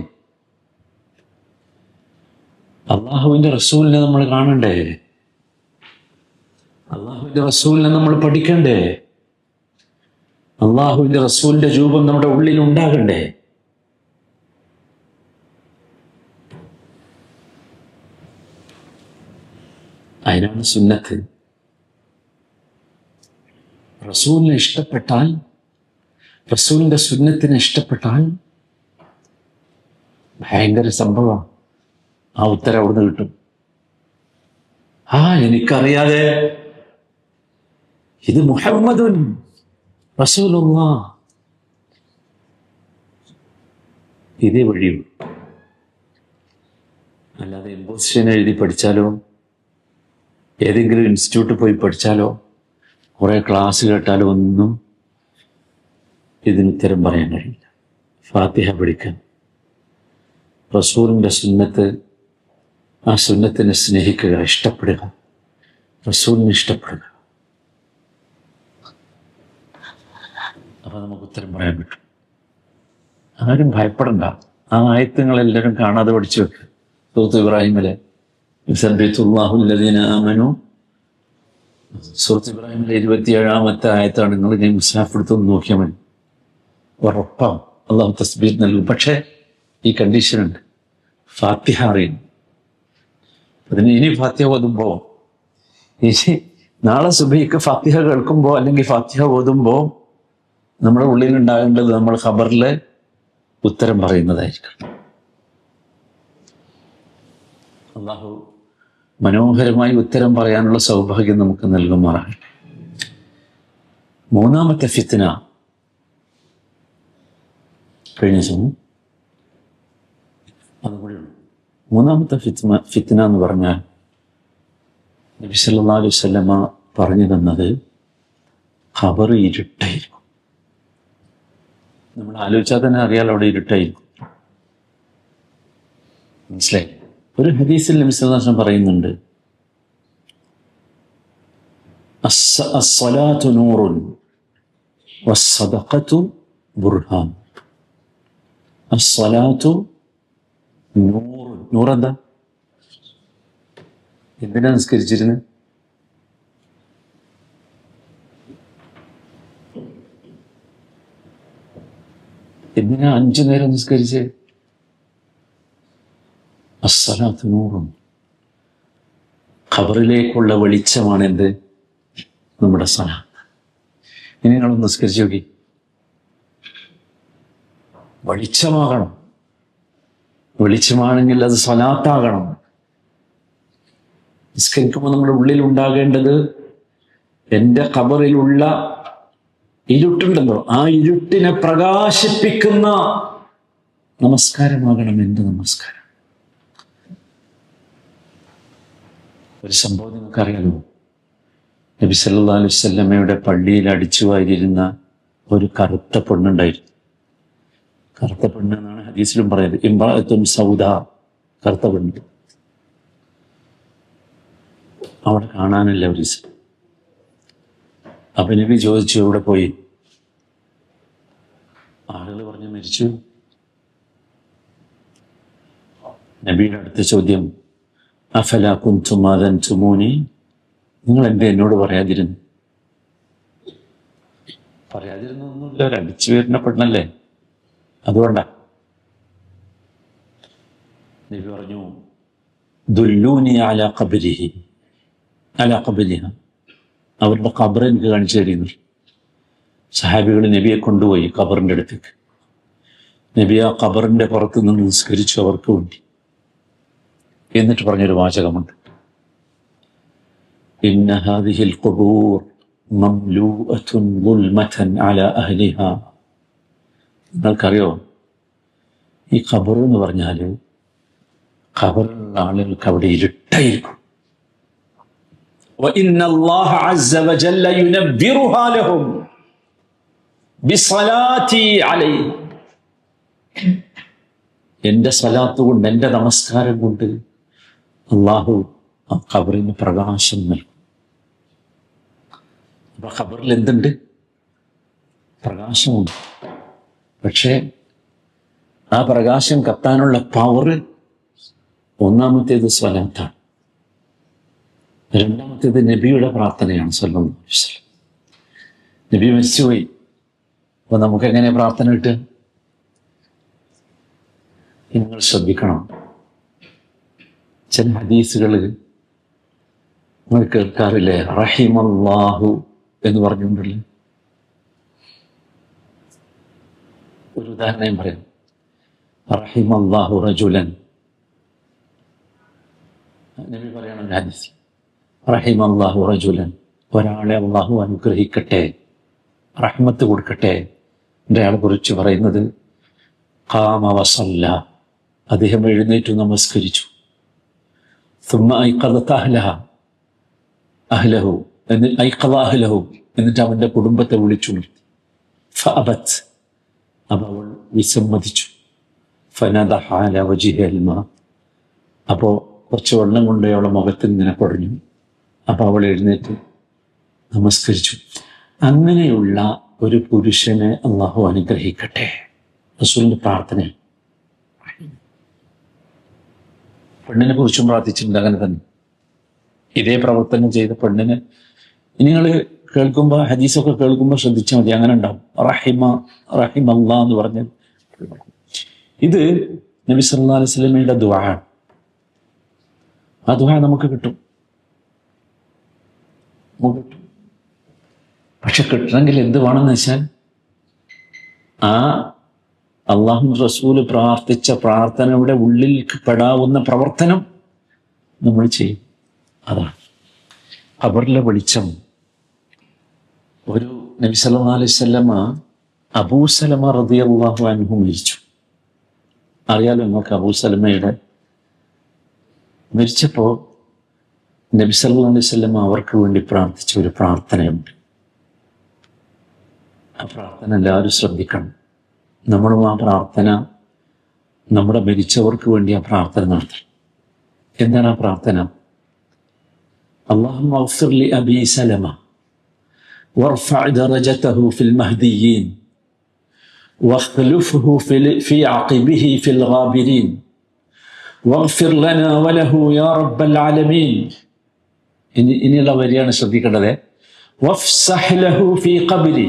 അള്ളാഹുവിന്റെ റസൂലിനെ നമ്മൾ കാണണ്ടേ? അള്ളാഹുവിന്റെ റസൂലിനെ നമ്മൾ പഠിക്കണ്ടേ? അള്ളാഹുവിന്റെ റസൂലിന്റെ രൂപം നമ്മുടെ ഉള്ളിൽ ഉണ്ടാകണ്ടേ? അതിനാണ് സുന്നത്ത്. റസൂലിനെ ഇഷ്ടപ്പെട്ടാൽ, റസൂലിന്റെ സുന്നത്തിനെ ഇഷ്ടപ്പെട്ടാൽ ഭയങ്കര സംഭവമാണ്. ആ ഉത്തരം അവിടുന്ന് കിട്ടും. എനിക്കറിയാതെ ഇത് മുഹമ്മദുൻ റസൂലുള്ളാഹ്, ഇതേ വഴിയുള്ളൂ. അല്ലാതെ ഇമ്പോസിഷൻ എഴുതി പഠിച്ചാലോ, ഏതെങ്കിലും ഇൻസ്റ്റിറ്റ്യൂട്ടിൽ പോയി പഠിച്ചാലോ, കുറെ ക്ലാസ് കേട്ടാലോ ഒന്നും ഇതിനുത്തരം പറയാൻ കഴിയില്ല. ഫാത്തിഹ പഠിക്കാൻ, റസൂലിൻ്റെ സുന്നത്ത്, ആ സുന്നത്തിനെ സ്നേഹിക്കുക, ഇഷ്ടപ്പെടുക, റസൂലിനെ ഇഷ്ടപ്പെടുക. അപ്പൊ നമുക്ക് ഉത്തരം പറയാൻ പറ്റും. ആരും ഭയപ്പെടണ്ട. ആ ആയത്തുകളെല്ലാവരും കാണാതെ പഠിച്ചു വെക്കുക. സൂറത്ത് ഇബ്രാഹിമിലെ സൂറത്ത് ഇബ്രാഹിമിലെ 27ാമത്തെ ആയത്താണ്. നിങ്ങൾ ഞാൻ മുസ്ഹാഫ് എടുത്തൊന്ന് നോക്കിയാൽ മതി, ഉറപ്പാവും അള്ളാഹു തസ്ബീഹ് നൽകും. പക്ഷേ ഈ കണ്ടീഷനുണ്ട്, ഫാത്തിഹ അറിയുന്നു. അതിന് ഇനി ഫാത്തിഹ ഓതുമ്പോൾ, ഇനി നാളെ സുബഹിക്ക് ഫാത്തിഹ കേൾക്കുമ്പോൾ അല്ലെങ്കിൽ ഫാത്തിഹ ഓതുമ്പോൾ നമ്മുടെ ഉള്ളിൽ ഉണ്ടാകേണ്ടത് നമ്മൾ ഖബറിലെ ഉത്തരം പറയുന്നതായിരിക്കണം. അള്ളാഹു മനോഹരമായി ഉത്തരം പറയാനുള്ള സൗഭാഗ്യം നമുക്ക് നൽകുമാറാകട്ടെ. 3ാമത്തെ ഫിത്ന കഴിഞ്ഞ ദിവസം അതുകൂടിയുള്ളൂ. 3ാമത്തെ ഫിത്ന എന്ന് പറഞ്ഞാൽ നബി സല്ലല്ലാഹു അലൈഹി വസല്ലമ പറഞ്ഞു തന്നത് ഖബർ ഇരുട്ടായിരിക്കും. നമ്മൾ ആലോചിച്ചാൽ തന്നെ അറിയാലോ അവിടെ ഇരുട്ടായിരിക്കും. മനസ്സിലായി? ഒരു ഹദീസിൽ നബി സല്ലല്ലാഹു അലൈഹി വസല്ലം പറയുന്നുണ്ട്, അസ്സലാത്തു നൂറുൻ വസ്സദഖത്തു ബുർഹാൻ. അസ്സലാത്തു നൂറുൻ. നൂറെന്താ? എന്തിനാ നിസ്കരിച്ചിരുന്നത്? എന്തിനാ 5 നേരം നിസ്കരിച്ച്? അസ്സലാത്തു നൂറുൻ. ഖബറിലേക്കുള്ള വെളിച്ചമാണ് എന്ത്? നമ്മുടെ സ്വലാത്ത്. ഇനി നിങ്ങളൊന്ന് നിസ്കരിച്ച് നോക്കി. വെളിച്ചമാകണം. വെളിച്ചമാണെങ്കിൽ അത് സ്വലാത്താകണം. നിസ്കരിക്കുമ്പോൾ നമ്മുടെ ഉള്ളിൽ ഉണ്ടാകേണ്ടത്, എൻ്റെ ഖബറിലുള്ള ഇരുട്ടുണ്ടല്ലോ, ആ ഇരുട്ടിനെ പ്രകാശിപ്പിക്കുന്ന നമസ്കാരമാകണം എൻ്റെ നമസ്കാരം. ഒരു സംഭവം നിങ്ങൾക്കറിയാമോ? നബി സല്ലല്ലാഹു അലൈഹി വസല്ലമയുടെ പള്ളിയിൽ അടിച്ചു വാരിയിരുന്ന ഒരു കറുത്ത പെണ്ണുണ്ടായിരുന്നു. കറുത്ത പെണ്ണ് എന്നാണ് ഹദീസിലും പറയുന്നത്. ഇംറഅത്തുൻ സൗദ, കറുത്ത പെണ്ണ്. അവിടെ കാണാനില്ല ഒരു ദിവസം. അപ്പൊ നബി ചോദിച്ചു, എവിടെ പോയി? ആളുകൾ പറഞ്ഞു മരിച്ചു. നബിയുടെ അടുത്ത ചോദ്യം, അഫലാ കുൻതും അദൻതുമൂനി, നിങ്ങൾ എന്താ എന്നോട് പറയാതിരുന്നു? പറയാതിരുന്നൊന്നുമില്ല, ഒരു അടിച്ചു വരുന്ന പെണ്ണല്ലേ, അതുകൊണ്ടാ. നബി പറഞ്ഞു, ദുല്ലൂനി അലാ ഖബ്രിഹി അലാ ഖബ്രിഹ, അവരുടെ ഖബർ എനിക്ക് കാണിച്ചു തരുന്നു. സഹാബികൾ നബിയെ കൊണ്ടുപോയി ഖബറിൻ്റെ അടുത്തേക്ക്. നബി ആ ഖബറിൻ്റെ പുറത്ത് നിന്ന് നിസ്കരിച്ചു അവർക്ക് വേണ്ടി. എന്നിട്ട് പറഞ്ഞൊരു വാചകമുണ്ട്, ഇന്ന ഹാദിഹിൽ ഖുബൂർ മംലൂഅത്തുൻ ദുൽമതൻ അലാ അഹ്ലിഹാ. നിങ്ങൾക്കറിയോ, ഈ ഖബർ എന്ന് പറഞ്ഞാൽ ഖബറിലുള്ള ആളുകൾക്ക് അവിടെ ഇരുട്ടായിരിക്കും. وإن الله عز وجل ينبرها لهم بصلاتي عليه. എൻ്റെ സ്വലാത്ത് കൊണ്ട്, എൻ്റെ നമസ്കാരം കൊണ്ട് അള്ളാഹു ആ ഖബറിന് പ്രകാശം നൽകും. അപ്പൊ ഖബറിൽ എന്തുണ്ട്? പ്രകാശമുണ്ട്. പക്ഷേ ആ പ്രകാശം കത്താനുള്ള പവർ, ഒന്നാമത്തേത് സ്വലാത്താണ്, രണ്ടാമത്തേത് നബിയുടെ പ്രാർത്ഥനയാണ് സല്ലല്ലാഹു അലൈഹി വസല്ലം. നബി മരിച്ചുപോയി. അപ്പൊ നമുക്ക് എങ്ങനെ പ്രാർത്ഥന കിട്ടുക? നിങ്ങൾ ശ്രദ്ധിക്കണം. ചില ഹദീസുകൾ നിങ്ങൾ കേൾക്കാറില്ലേ, റഹിമല്ലാഹു എന്ന് പറഞ്ഞുകൊണ്ടല്ലേ? ഒരു ഉദാഹരണം ഞാൻ പറയാം. റഹിമല്ലാഹു റജുലൻ, നബി പറയണം ഒരു ഹദീസ്, റഹിമല്ലാഹു റജുലൻ, ഒരാളെ അള്ളാഹു അനുഗ്രഹിക്കട്ടെ, റഹ്മത്ത് കൊടുക്കട്ടെ. അയാളെ കുറിച്ച് പറയുന്നത്, ഖാമ വസല്ല, അദ്ദേഹം എഴുന്നേറ്റു നമസ്കരിച്ചു. സുമ്മ ഐഖദത അഹ്ലഹു, എന്നിട്ട് അവൻ്റെ കുടുംബത്തെ വിളിച്ചുണർത്തി. ഫഅബത്, അപ്പോൾ അവൾ വിസമ്മതിച്ചു. ഫനദഹ അലാ വജ്ഹിൽ മാ, അപ്പോൾ കുറച്ച് വെള്ളം കൊണ്ട് അവളെ മുഖത്തിൽ ഇങ്ങനെ കുടഞ്ഞു. അപ്പോൾ അവൾ എഴുന്നേറ്റ് നമസ്കരിച്ചു. അങ്ങനെയുള്ള ഒരു പുരുഷനെ അള്ളാഹു അനുഗ്രഹിക്കട്ടെ. റസൂലിന്റെ പ്രാർത്ഥന. പെണ്ണിനെ കുറിച്ചും പ്രാർത്ഥിച്ചിട്ടുണ്ട് അങ്ങനെ തന്നെ. ഇതേ പ്രവർത്തനം ചെയ്ത പെണ്ണിന് നിങ്ങൾ കേൾക്കുമ്പോൾ, ഹദീസൊക്കെ കേൾക്കുമ്പോൾ ശ്രദ്ധിച്ചാൽ മതി, അങ്ങനെ ഉണ്ടാവും. റഹിമല്ലാ എന്ന് പറഞ്ഞത് ഇത് നബി സല്ലല്ലാഹു അലൈഹി വസല്ലമയുടെ ദുആ. ആ ദുആ നമുക്ക് കിട്ടും. പക്ഷെ കിട്ടണമെങ്കിൽ എന്ത് വേണമെന്ന് വെച്ചാൽ, ആ അള്ളാഹു റസൂല് പ്രാർത്ഥിച്ച പ്രാർത്ഥനയുടെ ഉള്ളിൽ പെടാവുന്ന പ്രവർത്തനം നമ്മൾ ചെയ്യും. അതാണ് ഖബറിലെ വെളിച്ചം. ഒരു നബി സല്ലല്ലാഹു അലൈഹി വസല്ലമ അബൂ സലമ റളിയല്ലാഹു അൻഹു മരിച്ചു. അറിയാലോ നമുക്ക് അബൂ സലമയുടെ. മരിച്ചപ്പോൾ നബി സല്ലല്ലാഹു അലൈഹി വസല്ലമ അവർക്ക് വേണ്ടി പ്രാർത്ഥിച്ച ഒരു പ്രാർത്ഥനയുണ്ട്. ആ പ്രാർത്ഥന എല്ലാവരും ശ്രദ്ധിക്കണം. നമ്മളും ആ പ്രാർത്ഥന നമ്മുടെ മരിച്ചവർക്ക് വേണ്ടി ആ പ്രാർത്ഥന നടത്തണം. എന്താണ് ആ പ്രാർത്ഥന? അല്ലാഹുമ്മ ഗ്ഫിർ ലി അബീ സലമ വർഫഅ ദറജതഹു ഫിൽ മഹ്ദിയ്യീൻ വഖ്ലുഫ്ഹു ഫി അഖിബിഹി ഫിൽ ഗാബിരീൻ വഗ്ഫിർ ലനാ വലഹു യാ റബ്ബൽ ആലമീൻ. ഇനിയുള്ള വരിയാണ് ശ്രദ്ധിക്കേണ്ടത്. വഫ്സഹ് ലഹു ഫീ ഖബ്രി,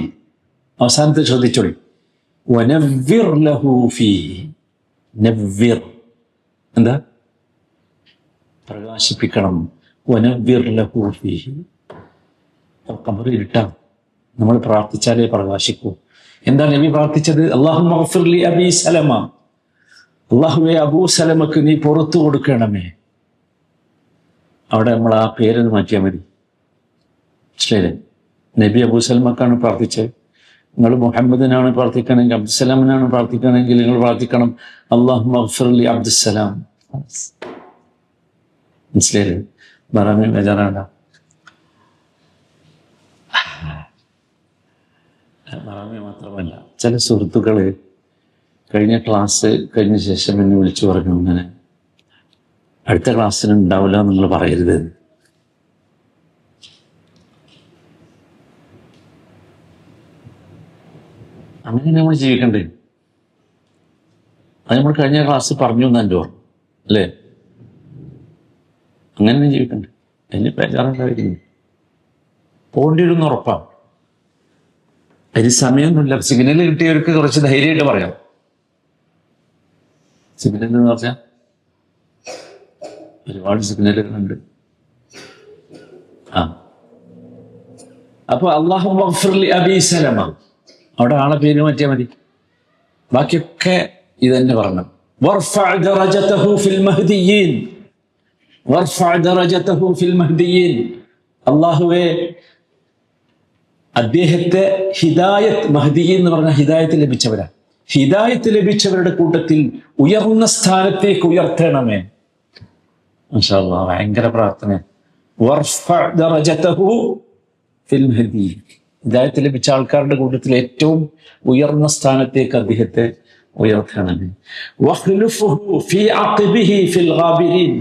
അവസാനത്തെ ശ്രദ്ധിച്ചോളി. വനവ്വിർ ലഹു ഫീഹി, നവ്വിർ എന്താ? പ്രകാശിപ്പിക്കണം. വനവ്വിർ ലഹു ഫീഹി, ഖബർ ഇരുട്ടാണ്, നമ്മൾ പ്രാർത്ഥിച്ചാലേ പ്രകാശിക്കൂ. എന്താ നബി പ്രാർത്ഥിച്ചത്? അല്ലാഹുമ്മ ഗ്ഫിർ ലി അബീ സലമ, അല്ലാഹുവേ അബൂ സലമക്ക് നീ പുറത്തു കൊടുക്കണമേ. അവിടെ നമ്മൾ ആ പേരൊന്ന് മാറ്റിയാൽ മതി. ശരി, നബി അബൂ സലമക്കാണ് പ്രാർത്ഥിച്ചത്. നിങ്ങൾ മുഹമ്മദിനാണ് പ്രാർത്ഥിക്കണമെങ്കിൽ, അബ്ദുസലാമിനാണ് പ്രാർത്ഥിക്കണമെങ്കിൽ നിങ്ങൾ പ്രാർത്ഥിക്കണം അല്ലാഹുമ്മ ഗ്ഫിർ ലി അബ്ദുസ്സലാം. മനസ്സിലായില്ലേ? ബറാമി ബേജാറാണ്ട. ബറാമി മാത്രമല്ല, ചില സുഹൃത്തുക്കൾ കഴിഞ്ഞ ക്ലാസ് കഴിഞ്ഞ ശേഷം എന്നെ വിളിച്ചു പറഞ്ഞു, ഇങ്ങനെ അടുത്ത ക്ലാസ്സിന് ഉണ്ടാവില്ല നിങ്ങൾ പറയരുത്. അങ്ങനെ നമ്മൾ ജീവിക്കണ്ടേ? അത് നമ്മൾ കഴിഞ്ഞ ക്ലാസ് പറഞ്ഞു എന്ന് എൻ്റെ ഓർമ്മ അല്ലേ? അങ്ങനെ ജീവിക്കണ്ടേ? അതിന് ബേജാറുണ്ടായിരുന്നു. പോകേണ്ടി വരുമെന്ന് ഉറപ്പാണ്. അതിന് സമയമൊന്നുമില്ല. സിഗ്നൽ കിട്ടിയവർക്ക് കുറച്ച് ധൈര്യമായിട്ട് പറയാം. സിഗ്നൽ എന്ന് പറഞ്ഞാൽ ഒരുപാട് സിഗ്നലുകളുണ്ട്. അപ്പൊ അല്ലാഹുമ്മ ഗ്ഫിർ ലി അബീ സലമ, അവിടെ ആളെ പേര് മാറ്റിയാൽ മതി. ബാക്കിയൊക്കെ ഇതന്നെ പറഞ്ഞു. വർഫഅ ദറജതഹു ഫിൽ മഹ്ദിയ്യീൻ, വർഫഅ ദറജതഹു ഫിൽ മഹ്ദിയ്യീൻ. അല്ലാഹുവേ അദ്ദേഹത്തെ ഹിദായത്ത്, മഹ്ദിയ്യീൻ എന്ന് പറഞ്ഞാൽ ഹിദായത്ത് ലഭിച്ചവരാ, ഹിദായത്ത് ലഭിച്ചവരുടെ കൂട്ടത്തിൽ ഉയർന്ന സ്ഥാനത്തേക്ക് ഉയർത്തണമേ. മാഷാ അല്ലാഹ്, ഭയങ്കര പ്രാർത്ഥന. വർഫഅ ദറജതഹു ഫിൽ മഹ്ദിയ്യീൻ, ഹിദായത്ത് ലഭിച്ച ആൾക്കാരുടെ കൂട്ടത്തിൽ ഏറ്റവും ഉയർന്ന സ്ഥാനത്തേക്ക് അദ്ദേഹത്തെ ഉയർത്തണമേ. വഖ്ലുഫ്ഹു ഫീ അഖിബിഹി ഫിൽ ഗാബിരീൻ,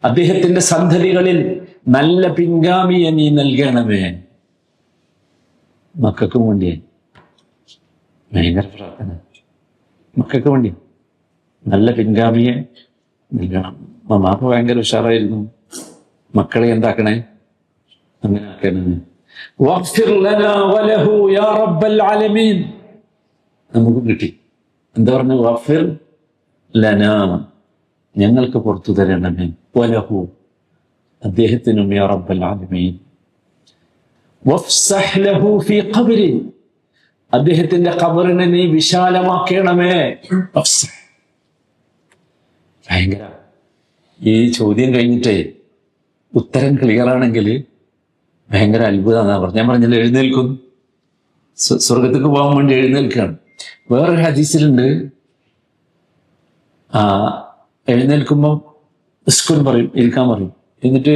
അദ്ദേഹത്തിന്റെ സന്തതികളിൽ നല്ല പിൻഗാമിയെ നീ നൽകണമേ. മക്കൾക്ക് വേണ്ടി ഭയങ്കര പ്രാർത്ഥന. മക്കൾക്ക് വേണ്ടി നല്ല പിൻഗാമിയെ നൽകണം. മാപ്പ് ഭയങ്കര ഉഷാറായിരുന്നു. മക്കളെ എന്താക്കണേ? അങ്ങനെ ആക്കണമേ. വഗ്ഫിർ ലനാ വലഹു യാ റബ്ബൽ ആലമീൻ. നമുക്ക് കിട്ടി. എന്താ പറഞ്ഞു? വഗ്ഫിർ ലനാ, ഞങ്ങൾക്ക് പുറത്തു തരണമേ. വലഹു, അദ്ദേഹത്തിനും യാ റബ്ബൽ ആലമീൻ. വഫ്സഹ് ലഹു ഫീ ഖബ്രി, അദ്ദേഹത്തിന്റെ ഖബറിനെ നീ വിശാലമാക്കണമേ. ഭയങ്കര. ഈ ചോദ്യം കഴിഞ്ഞിട്ടേ ഉത്തരം ക്ലിയർ ആണെങ്കിൽ ഭയങ്കര അത്ഭുതമാണ് പറഞ്ഞു. ഞാൻ പറഞ്ഞില്ല, എഴുന്നേൽക്കുന്നു, സ്വർഗത്തേക്ക് പോകാൻ വേണ്ടി എഴുന്നേൽക്കുകയാണ്. വേറൊരു ഹദീസിലുണ്ട്, എഴുന്നേൽക്കുമ്പോൾ ഉസ്കുൻ പറയും, ഇരിക്കാൻ പറയും. എന്നിട്ട്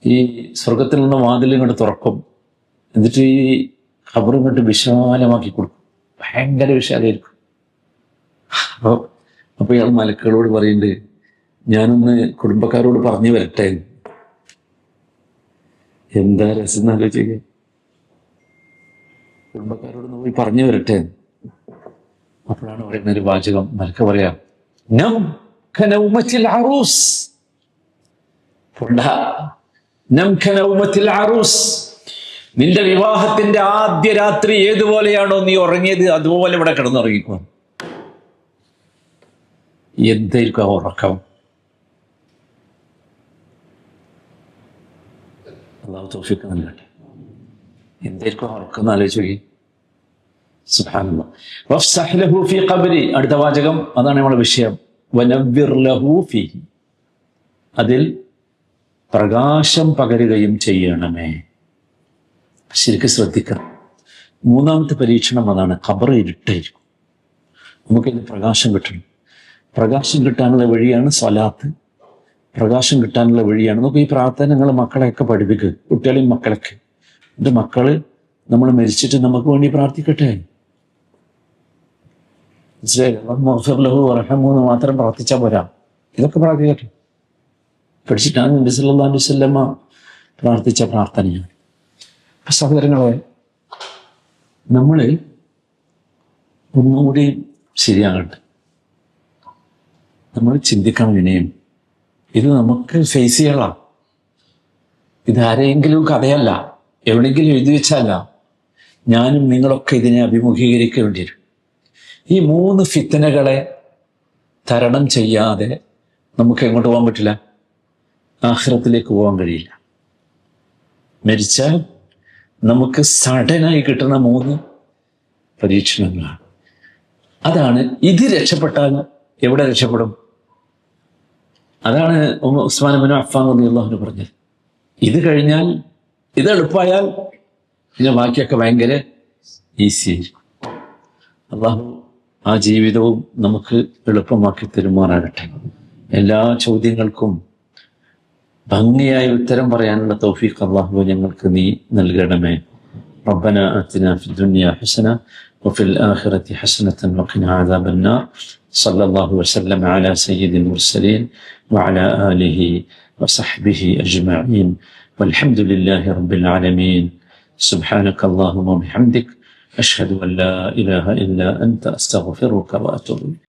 ഈ സ്വർഗത്തിൽ നിന്ന് വാതിൽ ഇങ്ങോട്ട് തുറക്കും. എന്നിട്ട് ഈ ഖബർ ഇങ്ങോട്ട് വിശാലമാക്കി കൊടുക്കും. ഭയങ്കര വിശാലമായിരിക്കും. അപ്പൊ ഇയാൾ മലക്കുകളോട് പറയുന്നുണ്ട്, ഞാനൊന്ന് കുടുംബക്കാരോട് പറഞ്ഞു വരട്ടെ. എന്താ രസം എന്നാലോചിക്കുക. കുടുംബക്കാരോട് പോയി പറഞ്ഞു വരട്ടെ. അപ്പോഴാണ് പറയുന്ന ഒരു വാചകം, മലക്ക് പറയാം, നിന്റെ വിവാഹത്തിന്റെ ആദ്യ രാത്രി ഏതുപോലെയാണോ നീ ഉറങ്ങിയത് അതുപോലെ ഇവിടെ കിടന്നുറങ്ങിക്കോ. എന്തായിരിക്കും ആ ഉറക്കം? അല്ലാഹു തൗഫീഖ് നൽകട്ടെ. എന്തായിരിക്കും ആ ഉറക്കം എന്ന് ആലോചിച്ച്. സുബ്ഹാനല്ലാഹ്. വഫ്സഹ് ലഹു ഫീ ഖബ്രി, അടുത്ത വാചകം അതാണ് നമ്മുടെ വിഷയം. വനവ്വിർ ലഹു ഫീഹി, അതിൽ പ്രകാശം പകരുകയും ചെയ്യണമേ. ശരിക്കും ശ്രദ്ധിക്കണം. മൂന്നാമത്തെ പരീക്ഷണം അതാണ്. ഖബർ ഇരുട്ടായിരിക്കും, നമുക്കതിന് പ്രകാശം കിട്ടണം. പ്രകാശം കിട്ടാനുള്ള വഴിയാണ് സ്വലാത്ത്. പ്രകാശം കിട്ടാനുള്ള വഴിയാണ് നമുക്ക് ഈ പ്രാർത്ഥനകൾ മക്കളെയൊക്കെ പഠിപ്പിക്കുക, കുട്ടികളെയും മക്കളൊക്കെ. എൻ്റെ മക്കള് നമ്മൾ മരിച്ചിട്ട് നമുക്ക് വേണ്ടി പ്രാർത്ഥിക്കട്ടെ. എന്ന് മാത്രം പ്രാർത്ഥിച്ചാൽ പോരാ, ഇതൊക്കെ പ്രാർത്ഥിക്കട്ടെ. പഠിച്ചിട്ടാണ് നബി സല്ലല്ലാഹു അലൈഹി വസല്ലമ പ്രാർത്ഥിച്ച പ്രാർത്ഥനയാണ്. അപ്പൊ സഹോദരങ്ങളെ, നമ്മൾ ഒന്നുകൂടി ശരിയാകട്ടെ. നമ്മൾ ചിന്തിക്കണം ഇനിയും. ഇത് നമുക്ക് ഫേസ് ചെയ്യണം. ഇതാരെങ്കിലും കഥയല്ല, എവിടെയെങ്കിലും എഴുതി വെച്ചല്ല. ഞാനും നിങ്ങളൊക്കെ ഇതിനെ അഭിമുഖീകരിക്കേണ്ടി വരും. ഈ 3 ഫിത്തനകളെ തരണം ചെയ്യാതെ നമുക്ക് എങ്ങോട്ട് പോകാൻ പറ്റില്ല? ആഖിറത്തിലേക്ക് പോകാൻ കഴിയില്ല. മരിച്ചാൽ നമുക്ക് സഡനായി കിട്ടുന്ന 3 പരീക്ഷണങ്ങളാണ്. അതാണ് ഇത് രക്ഷപ്പെട്ടാൽ എവിടെ രക്ഷപ്പെടും? അതാണ് ഉസ്മാൻ ഇബ്നു അഫ്ഫാൻ റളിയല്ലാഹു അൻഹു പറഞ്ഞത്. ഇത് കഴിഞ്ഞാൽ, ഇത് എളുപ്പമായാൽ പിന്നെ ബാക്കിയൊക്കെ ഭയങ്കര ഈസി ആയിരിക്കും. അള്ളാഹു ആ ജീവിതവും നമുക്ക് എളുപ്പമാക്കി തരുമാറാകട്ടെ. എല്ലാ ചോദ്യങ്ങൾക്കും ഭംഗിയായ ഉത്തരം പറയാനുള്ള തൗഫീഖ് അള്ളാഹു ഞങ്ങൾക്ക് നീ നൽകണമേ. ربنا آتنا في الدنيا حسنة وفي الآخرة حسنة وقنا عذاب النار. صلى الله وسلم على سيد المرسلين وعلى آله وصحبه أجمعين والحمد لله رب العالمين. سبحانك اللهم وبحمدك أشهد أن لا إله إلا أنت أستغفرك وأتوب إليك.